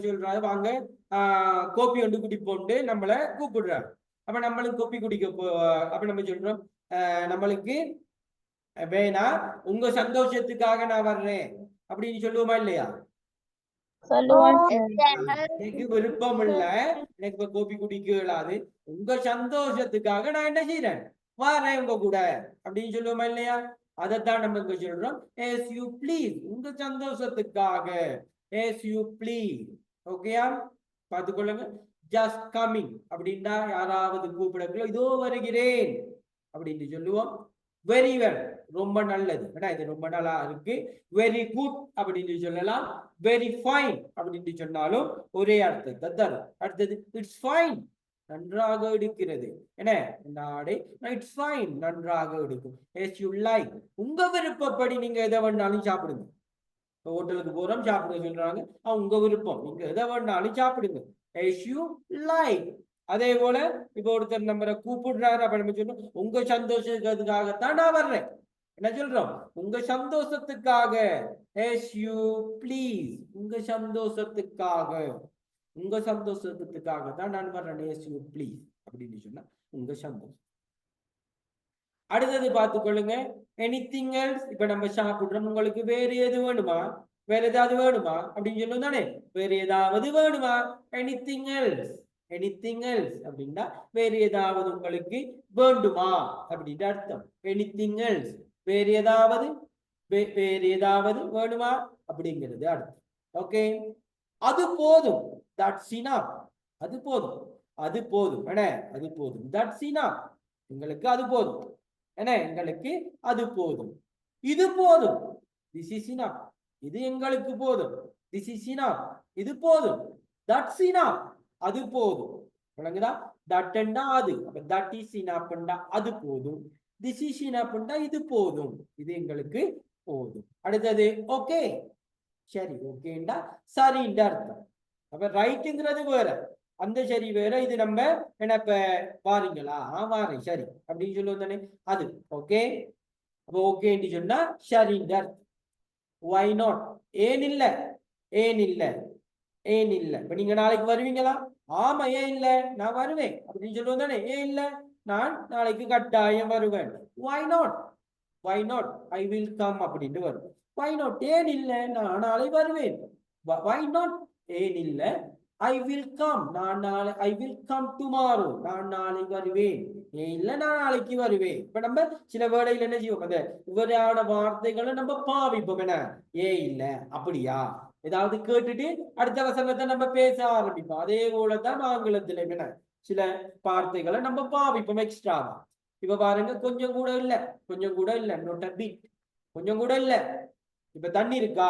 சொல்றாரு, வாங்க கோப்பி ஒன்று குடிப்போண்டு நம்மளை கூப்பிடுறாரு. அப்ப நம்மளுக்கு கோப்பி குடிக்க அப்ப நம்ம சொல்றோம், நம்மளுக்கு வேணா, உங்க சந்தோஷத்துக்காக நான் வர்றேன் அப்படின்னு சொல்லுவோமா இல்லையா? எனக்கு விருப்பம் இல்ல, எனக்கு இப்ப கோபி குடிக்க இயலாது, உங்க சந்தோஷத்துக்காக நான் என்ன செய்யறேன், வரேன் உங்க கூட அப்படின்னு சொல்லுவோமா இல்லையா? அதைத்தான் நம்ம இங்க சொல்றோம், as you please, உங்க சந்தோஷத்துக்காக, as you please. ஓகேயா? பார்த்துக்கொள்ளுங்க. ஜஸ்ட் கம்மிங் அப்படின்னா யாராவது கூப்பிடக்குள்ள இதோ வருகிறேன் அப்படின்னு சொல்லுவோம். வெரி வெல், ரொம்ப நல்லது, இது ரொம்ப நல்லா இருக்கு. வெரி குட் அப்படின்னு சொல்லலாம், வெரி ஃபைன் அப்படின்னு சொன்னாலும் ஒரே அர்த்தத்தை தரும். அடுத்தது இட்ஸ் ஃபைன், நன்றாக இருக்கிறது. என்ன நாடே, இட்ஸ் ஃபைன், நன்றாக இருக்கும். as you like, உங்க விருப்பப்படி நீங்க எதை வேணாலும் சாப்பிடுங்க. ஹோட்டலுக்கு போறோம், சாப்பிட சொல்றாங்க, உங்க விருப்பம், நீங்க எதை வேணாலும் சாப்பிடுங்க. as you like. அதே போல இப்ப ஒருத்தர் நம்மளை கூப்பிடுறாரு, அப்ப நம்ம சொல்றோம் உங்க சந்தோஷத்துக்காகத்தான் நான் வர்றேன். என்ன சொல்றோம், உங்க சந்தோஷத்துக்காக, as you please, உங்க சந்தோஷத்துக்காக, உங்க சந்தோஷத்துக்காக தான் நான் வர்றேன், as you please அப்படின்னு சொன்னா உங்க சந்தோஷம். அடுத்தது பார்த்துக்கொள்ளுங்க, எனிதிங் எல்ஸ். இப்ப நம்ம சாப்பிடுறோம், உங்களுக்கு வேறு எது வேணுமா, வேற ஏதாவது வேணுமா அப்படின்னு சொல்லுவோம் தானே, வேற ஏதாவது வேணுமா, எனிதிங் எல்ஸ். எனிதிங் எல்ஸ் அப்படின்னா வேறு ஏதாவது உங்களுக்கு வேண்டுமா அப்படின்னு அர்த்தம். எனிதிங் எல்ஸ், வேறு ஏதாவது, வேறு ஏதாவது வேணுமா அப்படிங்கிறது அர்த்தம். ஓகே, அது போதும், தட்ஸ் இனஃப், அது போதும், அது போதும், என்ன அது போதும், தட்ஸ் இனஃப், எங்களுக்கு அது போதும், என்ன எங்களுக்கு அது போதும். இது போதும், திஸ் இஸ் இனஃப், இது எங்களுக்கு போதும், திஸ் இஸ் இனஃப், இது போதும், தட்ஸ் இனஃப், அது போதும். விளங்குதா? தட் என்றா அது, தட் இஸ் இனஃப் என்றா அது போதும், திஸ் இஸ் இனஃப் என்றா இது போதும், இது எங்களுக்கு போதும். அடுத்தது ஓகே, சரி, ஓகேண்டா சரின்ற அர்த்தம். அப்ப ரைட்டுங்கிறது வேற, அந்த சரி வேற, இது நம்ம என்ன இப்ப வாரீங்களா, வாரேன் சரி அப்படின்னு சொல்லுவோம் தானே, அது ஓகே. அப்ப ஓகேன்னு சொன்னா சரின்ற அர்த்தம். why not, ஏன் இல்ல, ஏன் இல்ல, ஏன் இல்ல. இப்ப நீங்க நாளைக்கு வருவீங்களா, ஆமா, ஏன் இல்ல, நான் வருவேன் அப்படின்னு சொல்லுவோம் தானே, ஏன் இல்ல, நான் நாளைக்கு கட்டாயம் வருவேன். why not, why not, I will come அப்படின்னு வரும். why not, ஏன் இல்ல, நான் நாளை வருவேன். why not, ஏன் இல்ல, I will come, நான் நாளை, I will come tomorrow, நான் நாளை வருவேன். ஏன் இல்ல, நான் நாளைக்கு வருவேன். இப்ப நம்ம சில வேளையில என்ன செய்வோம், அந்த இவரான வார்த்தைகளை நம்ம பாவிப்போம். என்ன, ஏன் இல்ல, அப்படியா, ஏதாவது கேட்டுட்டு அடுத்த வசனத்தை நம்ம பேச ஆரம்பிப்போம். அதே போலதான் ஆங்கிலத்துல என்ன சில வார்த்தைகளை நம்ம பாவிப்போம் எக்ஸ்ட்ரா. இப்ப பாருங்க, கொஞ்சம் கூட இல்ல, கொஞ்சம் கூட இல்ல, not a bit, கொஞ்சம் கூட இல்ல. இப்ப தண்ணி இருக்கா,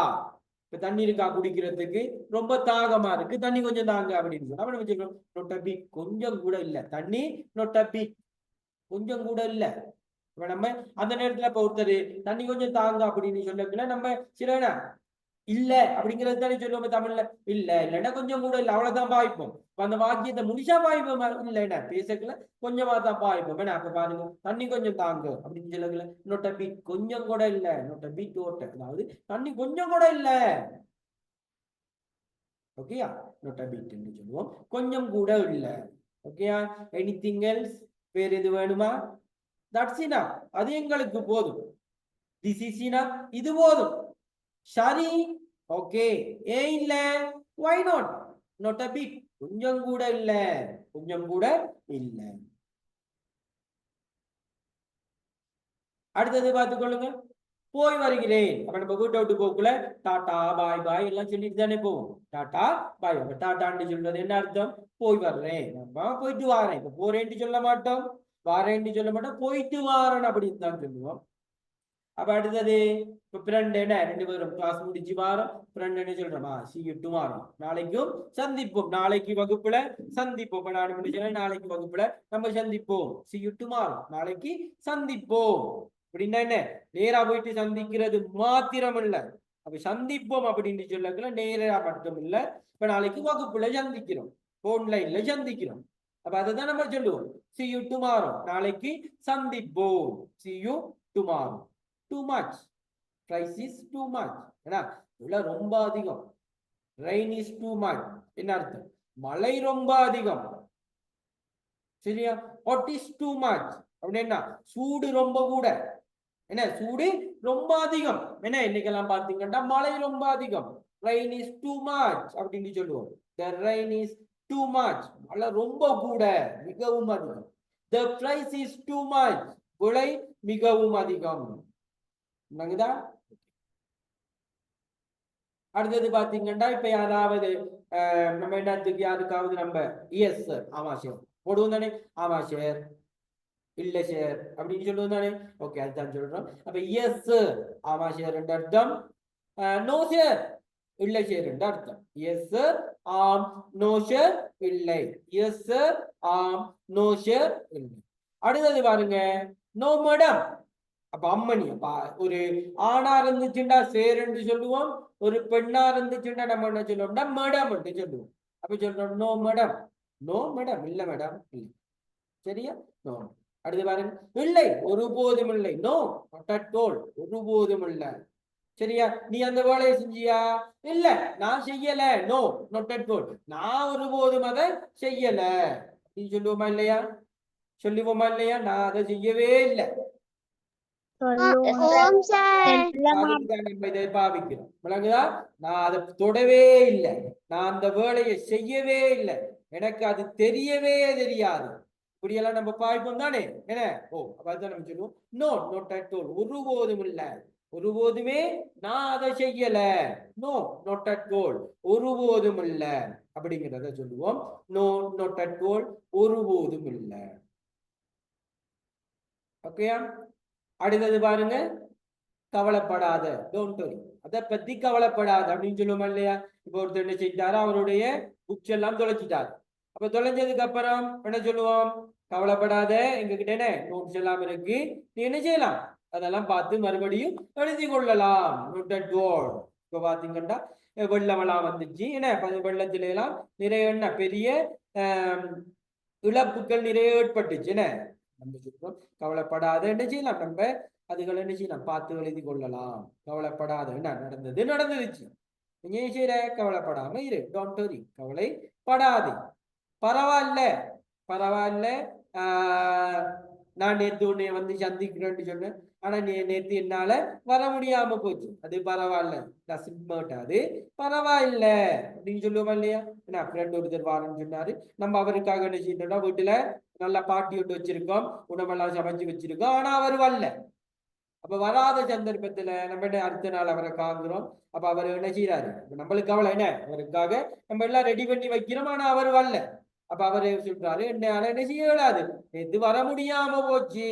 இப்ப தண்ணி இருக்கா குடிக்கிறதுக்கு, ரொம்ப தாகமா இருக்கு, தண்ணி கொஞ்சம் தாங்க அப்படின்னு சொன்னா நம்ம வச்சுக்கணும் not a bit, கொஞ்சம் கூட இல்ல தண்ணி, not a bit, கொஞ்சம் கூட இல்ல. இப்ப நம்ம அந்த நேரத்துல இப்ப ஒருத்தர் தண்ணி கொஞ்சம் தாங்க அப்படின்னு சொல்லக்குள்ள நம்ம சில இல்ல அப்படிங்கிறது தானே சொல்லுவோம் தமிழ்ல. இல்ல இல்லைன்னா கொஞ்சம் கூட இல்ல, அவ்வளவுதான் பாய்ப்போம். அந்த வாக்கியத்தை முடிச்சா பாய்ப்போம். இல்லைன்னா பேசக்கல கொஞ்சமா தான் பாய்ப்போம். என்ன அப்ப பாருங்க, தண்ணி கொஞ்சம் தாங்க அப்படின்னு சொல்லல, நொட்ட பீட் கொஞ்சம் கூட இல்ல, நொட்ட பீட் ஓட்ட, அதாவது தண்ணி கொஞ்சம் கூட இல்ல. ஓகேயா, நொட்ட பீட் சொல்லுவோம், கொஞ்சம் கூட இல்ல. ஓகேயா, எனிதிங் எல்ஸ், வேற எது வேணுமா? தட்ஸ் இனஃப், அது எங்களுக்கு போதும். திஸ் இஸ் இனஃப், இது போதும். சரி, ஓகே. ஏன் இல்ல? why not? not a bit, கொஞ்சம் கூட இல்ல, கொஞ்சம் கூட இல்ல. அடுத்தது பார்த்துக்கொள்ளுங்க, போய் வருகிறேன். அப்ப நம்ம வீட்டை விட்டு போக்குள்ள டாடா பாய் பாய் எல்லாம் சொல்லிட்டு தானே போவோம். டாடா பாய். அப்ப டாட்டான்னு சொல்றது என்ன அர்த்தம்? போய் வர்றேன், போயிட்டு வாரேன். இப்ப போறேன்னு சொல்ல மாட்டோம், வாரேன்னு சொல்ல மாட்டோம், போயிட்டு வாரேன் அப்படின்னு தான் சொல்லுவோம். அப்ப அடுத்தது இப்ப ஃப்ரெண்ட் என்ன, 2 பேரும் கிளாஸ் முடிச்சு வாரம், ஃப்ரெண்ட் என்ன சொல்றோமா, see you tomorrow, நாளைக்கும் சந்திப்போம், நாளைக்கு வகுப்புல சந்திப்போம். நான் முடிச்சேன், நாளைக்கு வகுப்புல நம்ம சந்திப்போம், see you tomorrow, நாளைக்கு சந்திப்போம். அப்படின்னா என்ன, நேரா போயிட்டு சந்திக்கிறது மாத்திரம் இல்ல, அப்ப சந்திப்போம் அப்படின்னு சொல்லக்குள்ள நேரா மட்டும் இல்ல, இப்ப நாளைக்கு வகுப்புல சந்திக்கிறோம், ஆன்லைன்ல சந்திக்கிறோம். அப்ப அதைதான் நம்ம சொல்லுவோம், see you tomorrow, நாளைக்கு சந்திப்போம், see you tomorrow. too much, price is too much, ஏன்னா ரொம்ப அதிகம். rain is too much, என்ன அர்த்தம்? மழை ரொம்ப அதிகம். சரியா, hot is too much அப்படின்னா சூடு ரொம்ப கூட. என்ன, சூடு ரொம்ப அதிகம். என்ன, இன்னைக்கெல்லாம் பாத்தீங்கன்னா மழை ரொம்ப அதிகம். rain is too much அப்படின்னு சொல்லுவோம், the rain is too much, மழை ரொம்ப கூட, மிகவும் அதிகம். the price is too much, விலை மிகவும் அதிகம். அடுத்தது பாத்தீங்கன்னா இப்ப யாராவது நம்ம என்னத்துக்கு யாருக்காவது நம்ம எஸ் சார், ஆமா சார் போடுவோம் தானே, ஆமா சார், இல்ல சார் அப்படின்னு சொல்லுவோம் தானே. ஓகே, அதுதான் சொல்றோம். அப்ப எஸ் சார், ஆமா சார் என்ற அர்த்தம், நோ சார், இல்லை சார் என்ற அர்த்தம். எஸ் சார், ஆம், நோ சார், இல்லை. எஸ் சார், ஆம், நோ சார், இல்லை. அடுத்தது பாருங்க, நோ மேடம். அப்ப அம்மணி, அப்ப ஒரு ஆணா இருந்துச்சுண்டா சேர் என்று சொல்லுவோம், ஒரு பெண்ணா இருந்துச்சுண்டா நம்ம என்ன சொல்லுவோம்னா மேடம் என்று சொல்லுவோம். அப்ப சொல்றோம் நோ மேடம், நோ மேடம், இல்ல மேடம், இல்லை. சரியா, நோ. அடுத்து பாருங்க, இல்லை, ஒருபோதும் இல்லை, நோ நாட் அட் ஆல், ஒருபோதும் இல்லை. சரியா, நீ அந்த வேலையை செஞ்சியா? இல்ல, நான் செய்யல, நோ நாட் அட் ஆல், நான் ஒருபோதும் அதை செய்யல. நீ சொல்லுவோமா இல்லையா? சொல்லுவோமா இல்லையா? நான் அதை செய்யவே இல்லை. பாவிக்கிறோம், நான் அதை தொடவே இல்லை, நான் அந்த வேலையை செய்யவே இல்லை, எனக்கு அது தெரியவே தெரியாது, இப்படியெல்லாம் நம்ம பாய்ப்போம் தானே. என்ன, ஓ அப்பதான் நம்ம சொல்லுவோம் நோ நாட் அட் ஆல், ஒருபோதும் இல்லை, ஒருபோதுமே நான் அதை செய்யல, நோ நாட் அட் ஆல், ஒருபோதும் இல்லை அப்படிங்கிறத சொல்லுவோம். நோ நாட் அட் ஆல், ஒருபோதும் இல்லை. ஓகேயா, அடுத்தது பாருங்க, கவலைப்படாத, டோன்ட் வரி, அதை பத்தி கவலைப்படாத அப்படின்னு சொல்லுவோமா இல்லையா? இப்போ ஒருத்தர் என்ன செஞ்சாரு, அவருடைய புக்ஸ் எல்லாம் தொலைச்சிட்டாரு. அப்ப தொலைஞ்சதுக்கு அப்புறம் என்ன சொல்லுவோம்? கவலைப்படாத, எங்ககிட்ட என்ன நோட்ஸ் எல்லாம் இருக்கு, நீ என்ன செய்யலாம், அதெல்லாம் பார்த்து மறுபடியும் எழுதி கொள்ளலாம். இப்போ பாத்தீங்கன்னா வெள்ளமெல்லாம் வந்துச்சு, என்ன வெள்ளத்தில எல்லாம் நிறைய என்ன பெரிய இழப்புகள் நிறைய ஏற்பட்டுச்சு. என்ன நம்ம சொல்றோம், கவலைப்படாத என்ன செய்யலாம், நம்ம அதுகளை என்ன செய்யலாம், பார்த்து எழுதி கொள்ளலாம். கவலைப்படாத, என்ன நடந்தது நடந்துருச்சு, நீங்க செய்யற, கவலைப்படாம இரு, டோன்ட் வரி, கவலைப்படாது. பரவாயில்ல, பரவாயில்ல, நான் நேத்து உன்னைய வந்து சந்திக்கிறேன்னு சொன்னேன், ஆனா நீ நேத்து என்னால வர முடியாம போச்சு, அது பரவாயில்ல, அது பரவாயில்ல அப்படின்னு சொல்லுவோமா இல்லையா? ஏன்னா ஃப்ரெண்ட் ஒருத்தர் வாரன்னு சொன்னாரு, நம்ம அவருக்காக என்ன செய்யணும்னா வீட்டுல நல்லா பாட்டி விட்டு வச்சிருக்கோம், உணவெல்லாம் சமைச்சு வச்சிருக்கோம், ஆனா அவர் வரல. அப்ப வராத சந்தர்ப்பத்துல நம்ம என்ன அடுத்த நாள் அவரை காங்குறோம். அப்ப அவர் என்ன செய்யறாரு, நம்மளுக்கு கவலை என்ன, அவருக்காக நம்ம எல்லாம் ரெடி பண்ணி வைக்கிறோம், ஆனா அவர் வரல. அப்ப அவரு சொல்றாரு, என்னால என்ன செய்ய இயலாது, இது வர முடியாம போச்சு,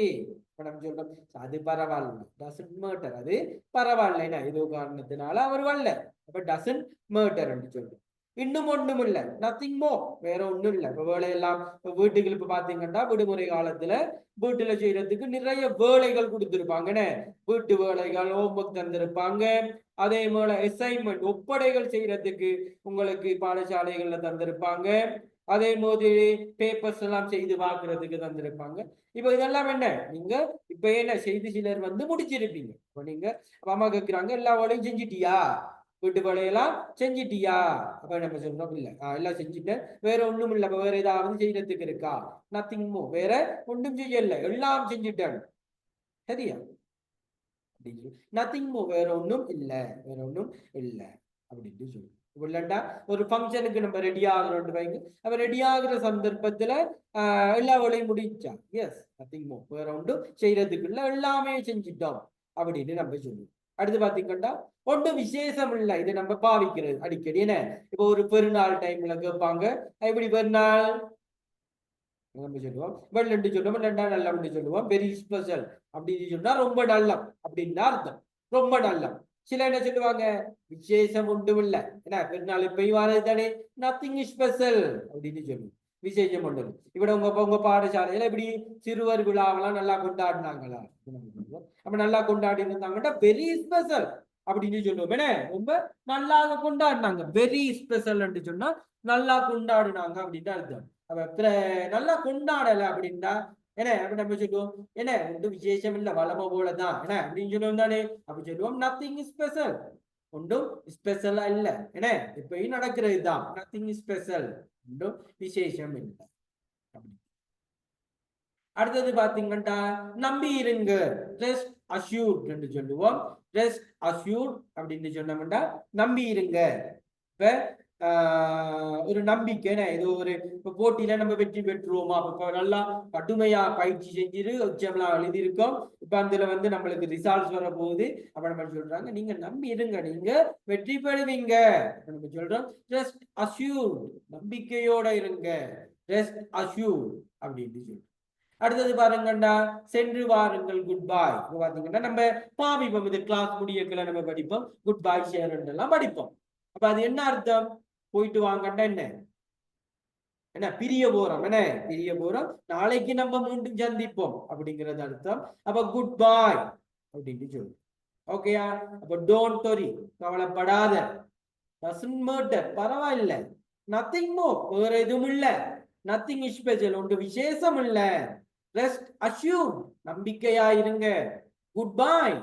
நம்ம சொல்றோம் அது பரவாயில்ல, டசன்ட் மேட்டர், அது பரவாயில்லைன்னா ஏதோ காரணத்தினால அவர் வரல, அப்ப டசன்ட் மேட்டர் சொல்றோம். இன்னும் ஒண்ணும் இல்ல, நத்திங் மோ, வேற ஒண்ணும் இல்ல. இப்ப வேலையெல்லாம் வீட்டுக்கு இப்ப பாத்தீங்கன்னா விடுமுறை காலத்துல வீட்டுல செய்யறதுக்கு நிறைய வேலைகள் கொடுத்திருப்பாங்கன்னு, வீட்டு வேலைகள் ஹோம்ஒர்க் தந்திருப்பாங்க. அதே போல அசைன்மெண்ட் ஒப்படைகள் செய்யறதுக்கு உங்களுக்கு பாடசாலைகள்ல தந்திருப்பாங்க. அதே மாதிரி பேப்பர்ஸ் எல்லாம் செய்து பார்க்கறதுக்கு தந்திருப்பாங்க. இப்ப இதெல்லாம் என்ன, நீங்க இப்ப என்ன செய்தி சிலர் வந்து முடிச்சிருப்பீங்க. இப்ப நீங்க அம்மா கேட்கிறாங்க எல்லா வேலையும் செஞ்சிட்டியா, வீட்டு வேலையெல்லாம் செஞ்சிட்டியா, அப்ப நம்ம சொல்றோம் இல்ல எல்லாம் செஞ்சுட்டேன், வேற ஒண்ணும் இல்ல, வேற ஏதாவது செய்யறதுக்கு இருக்கா, நத்திங் மோ, வேற ஒன்றும் செய்யல, எல்லாம் செஞ்சுட்டேன், சரியா, நத்திங் மோ, வேற ஒன்றும் இல்ல, வேற ஒன்றும் இல்ல அப்படின்னு சொல்லுவோம். இல்லைண்டா ஒரு ஃபங்க்ஷனுக்கு நம்ம ரெடி ஆகிறோம் வைங்க, அப்ப ரெடி ஆகுற சந்தர்ப்பத்துல எல்லா வேலையும் முடிச்சா, எஸ் நத்திங் மோ, வேற ஒன்றும் செய்யறதுக்குள்ள எல்லாமே செஞ்சுட்டோம் அப்படின்னு நம்ம சொல்லுவோம். அடுத்து பாத்தீங்கன்னா ஒன்றும் விசேஷம் இல்லை, இது நம்ம பாவிக்கிறது அடிக்கடி. என்ன இப்போ ஒரு பெருநாள் டைம்ல கேட்பாங்க, எப்படி பெருநாள் நம்ம சொல்லுவோம், வெள்ளண்டு சொல்லுவோம், இல்லைண்டா நல்லம்னு சொல்லுவோம், வெரி ஸ்பெஷல் அப்படின்னு சொன்னா ரொம்ப நல்லம் அப்படின்னு அர்த்தம், ரொம்ப நல்லம். சில என்ன சொல்லுவாங்க, விசேஷம் ஒன்றும் இல்லை, என்ன பெருநாள் போய் வரது தானே, நத்திங் ஸ்பெஷல் அப்படின்னு சொல்லுவோம், விசேஷம் ஒன்று. இவட உங்க பாடசாலையில இப்படி சிறுவர் விழாவெல்லாம் நல்லா கொண்டாடினாங்களா, அப்ப நல்லா கொண்டாடி இருந்தாங்கன்னா வெரி ஸ்பெஷல் அப்படின்னு சொல்லுவோம். என்ன ரொம்ப நல்லா கொண்டாடினாங்க, வெரி ஸ்பெஷல் சொன்னா நல்லா கொண்டாடினாங்க அப்படின்னு அர்த்தம். அப்ப நல்லா கொண்டாடல அப்படின்னா என்ன அப்ப நம்ம சொல்லுவோம், என்ன ஒன்றும் விசேஷம் இல்ல, வளம போலதான் என்ன அப்படின்னு சொல்லுவோம் தானே. அப்ப சொல்லுவோம் நத்திங் ஸ்பெஷல், ஒன்றும் ஸ்பெஷலா இல்ல, என்ன இப்பயும் நடக்கிறது தான், நத்திங் ஸ்பெஷல், ஒன்றும் விசேஷம் இல்லை. அடுத்தது பாத்தீங்கன்னா நம்பி இருங்க, ரெஸ்ட் அஷ்யூர்ட் என்று சொல்லுவோம். ரெஸ்ட் அஷ்யூர்ட் அப்படின்னு சொன்னோம்னா நம்பி இருங்க. இப்ப ஒரு நம்பிக்கை, ஏதோ ஒரு இப்ப போட்டியில நம்ம வெற்றி பெற்றுவோமா, இப்ப நல்லா கடுமையா பயிற்சி செஞ்சுட்டு எக்ஸாம்லாம் எழுதியிருக்கோம், இப்ப அதுல வந்து நம்மளுக்கு ரிசல்ட்ஸ் வர போகுது, அப்ப நம்ம சொல்றாங்க நீங்க நம்பி இருங்க, நீங்க வெற்றி பெறுவீங்க, நம்ம சொல்றோம் ரெஸ்ட் அஷ்யூர்ட், நம்பிக்கையோட இருங்க, ரெஸ்ட் அஷ்யூர்ட் அப்படின்னு சொல்றோம். அடுத்தது பாருங்கண்டா சென்று வாருங்கள், குட் பாய். பாத்தீங்கன்னா நம்ம பாவிப்போம், இது கிளாஸ் முடியக்கல நம்ம படிப்போம் குட் பாய் ஷேர் எல்லாம் படிப்போம். அப்ப அது என்ன அர்த்தம், போயிட்டு வாங்கண்டா என்ன, என்ன பிரிய போறோம், என்ன பிரிய போறோம், நாளைக்கு நம்ம மீண்டும் சந்திப்போம் அப்படிங்கிறது அர்த்தம். அப்ப குட் பாய் அப்படின்னு சொல்லுவோம். ஓகேயா, அப்ப டோன்ட் வரி, கவலைப்படாத, டசன்ட் மேட்டர், பரவாயில்ல, நத்திங் மோர், வேற எதுவும் இல்ல, நத்திங் ஸ்பெஷல், ஒன்று விசேஷம் இல்ல, ரெஸ்ட் அஷ்யூர்ட், நம்பிக்கையா இருங்க, குட் பாய்,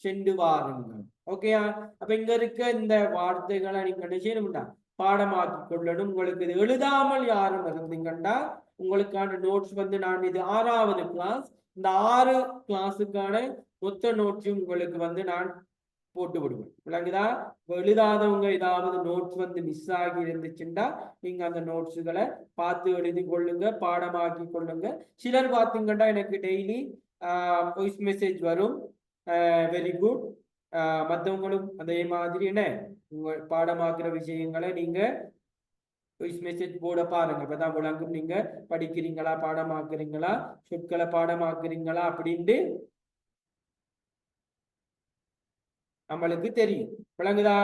சென்று வாருங்கள். ஓகேயா, அப்ப இங்க இருக்க இந்த வார்த்தைகளை நீங்க என்ன செய்யணும்டா பாடமாக்கி கொள்ளணும். உங்களுக்கு இது எழுதாமல் யாரும் இருந்தீங்கன்னா உங்களுக்கான நோட்ஸ் வந்து நான் இது 6வது கிளாஸ், இந்த 6 கிளாஸுக்கான மொத்த நோட்ஸும் உங்களுக்கு வந்து நான் போட்டு விடுவேன். விளங்குதா, எழுதாதவங்க ஏதாவது நோட்ஸ் வந்து மிஸ் ஆகி இருந்துச்சுன்னா நீங்க அந்த நோட்ஸுகளை பார்த்து எழுதி கொள்ளுங்க, பாடமாக்கி கொள்ளுங்க. சிலர் பார்த்தீங்கன்னா எனக்கு டெய்லி வாய்ஸ் மெசேஜ் வரும், வெரி குட், மற்றவங்களும் அதே மாதிரி என்ன உங்க பாடமாக்குற விஷயங்களை நீங்க வாய்ஸ் மெசேஜ் போட பாருங்க, அப்பதான் விளங்கும் நீங்க படிக்கிறீங்களா, பாடமாக்குறீங்களா, சொற்களை பாடமாக்குறீங்களா அப்படின்ட்டு நம்மளுக்கு தெரியும். விளங்குதா,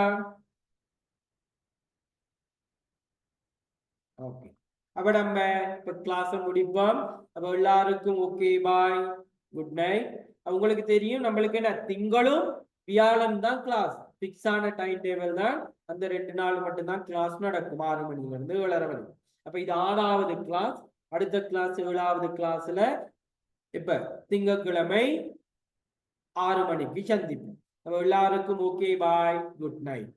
ஓகே. அப்ப நம்ம இப்ப கிளாஸ் முடிப்போம். அப்ப எல்லாருக்கும் ஓகே பாய், குட் நைட். உங்களுக்கு தெரியும் நம்மளுக்கு என்ன திங்களும் வியாழன் தான் கிளாஸ், பிக்ஸ் ஆன டைம் டேபிள் தான், அந்த 2 நாள் மட்டும்தான் கிளாஸ் நடக்கும், 6 மணில இருந்து 7:30 மணி. அப்ப இது 6வது கிளாஸ். அடுத்த கிளாஸ் 7வது கிளாஸ்ல இப்ப திங்கட்கிழமை 6 மணிக்கு சந்திப்போம். அப்ப எல்லாருக்கும் okay bye, good night.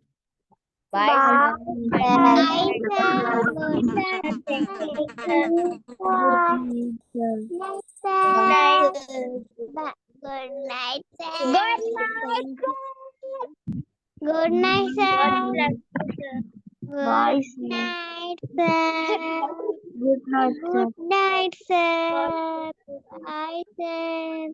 Bye. Good night, sir. Good night, sir. Good night, sir. Good night, sir. Good night, sir. Bye, sir.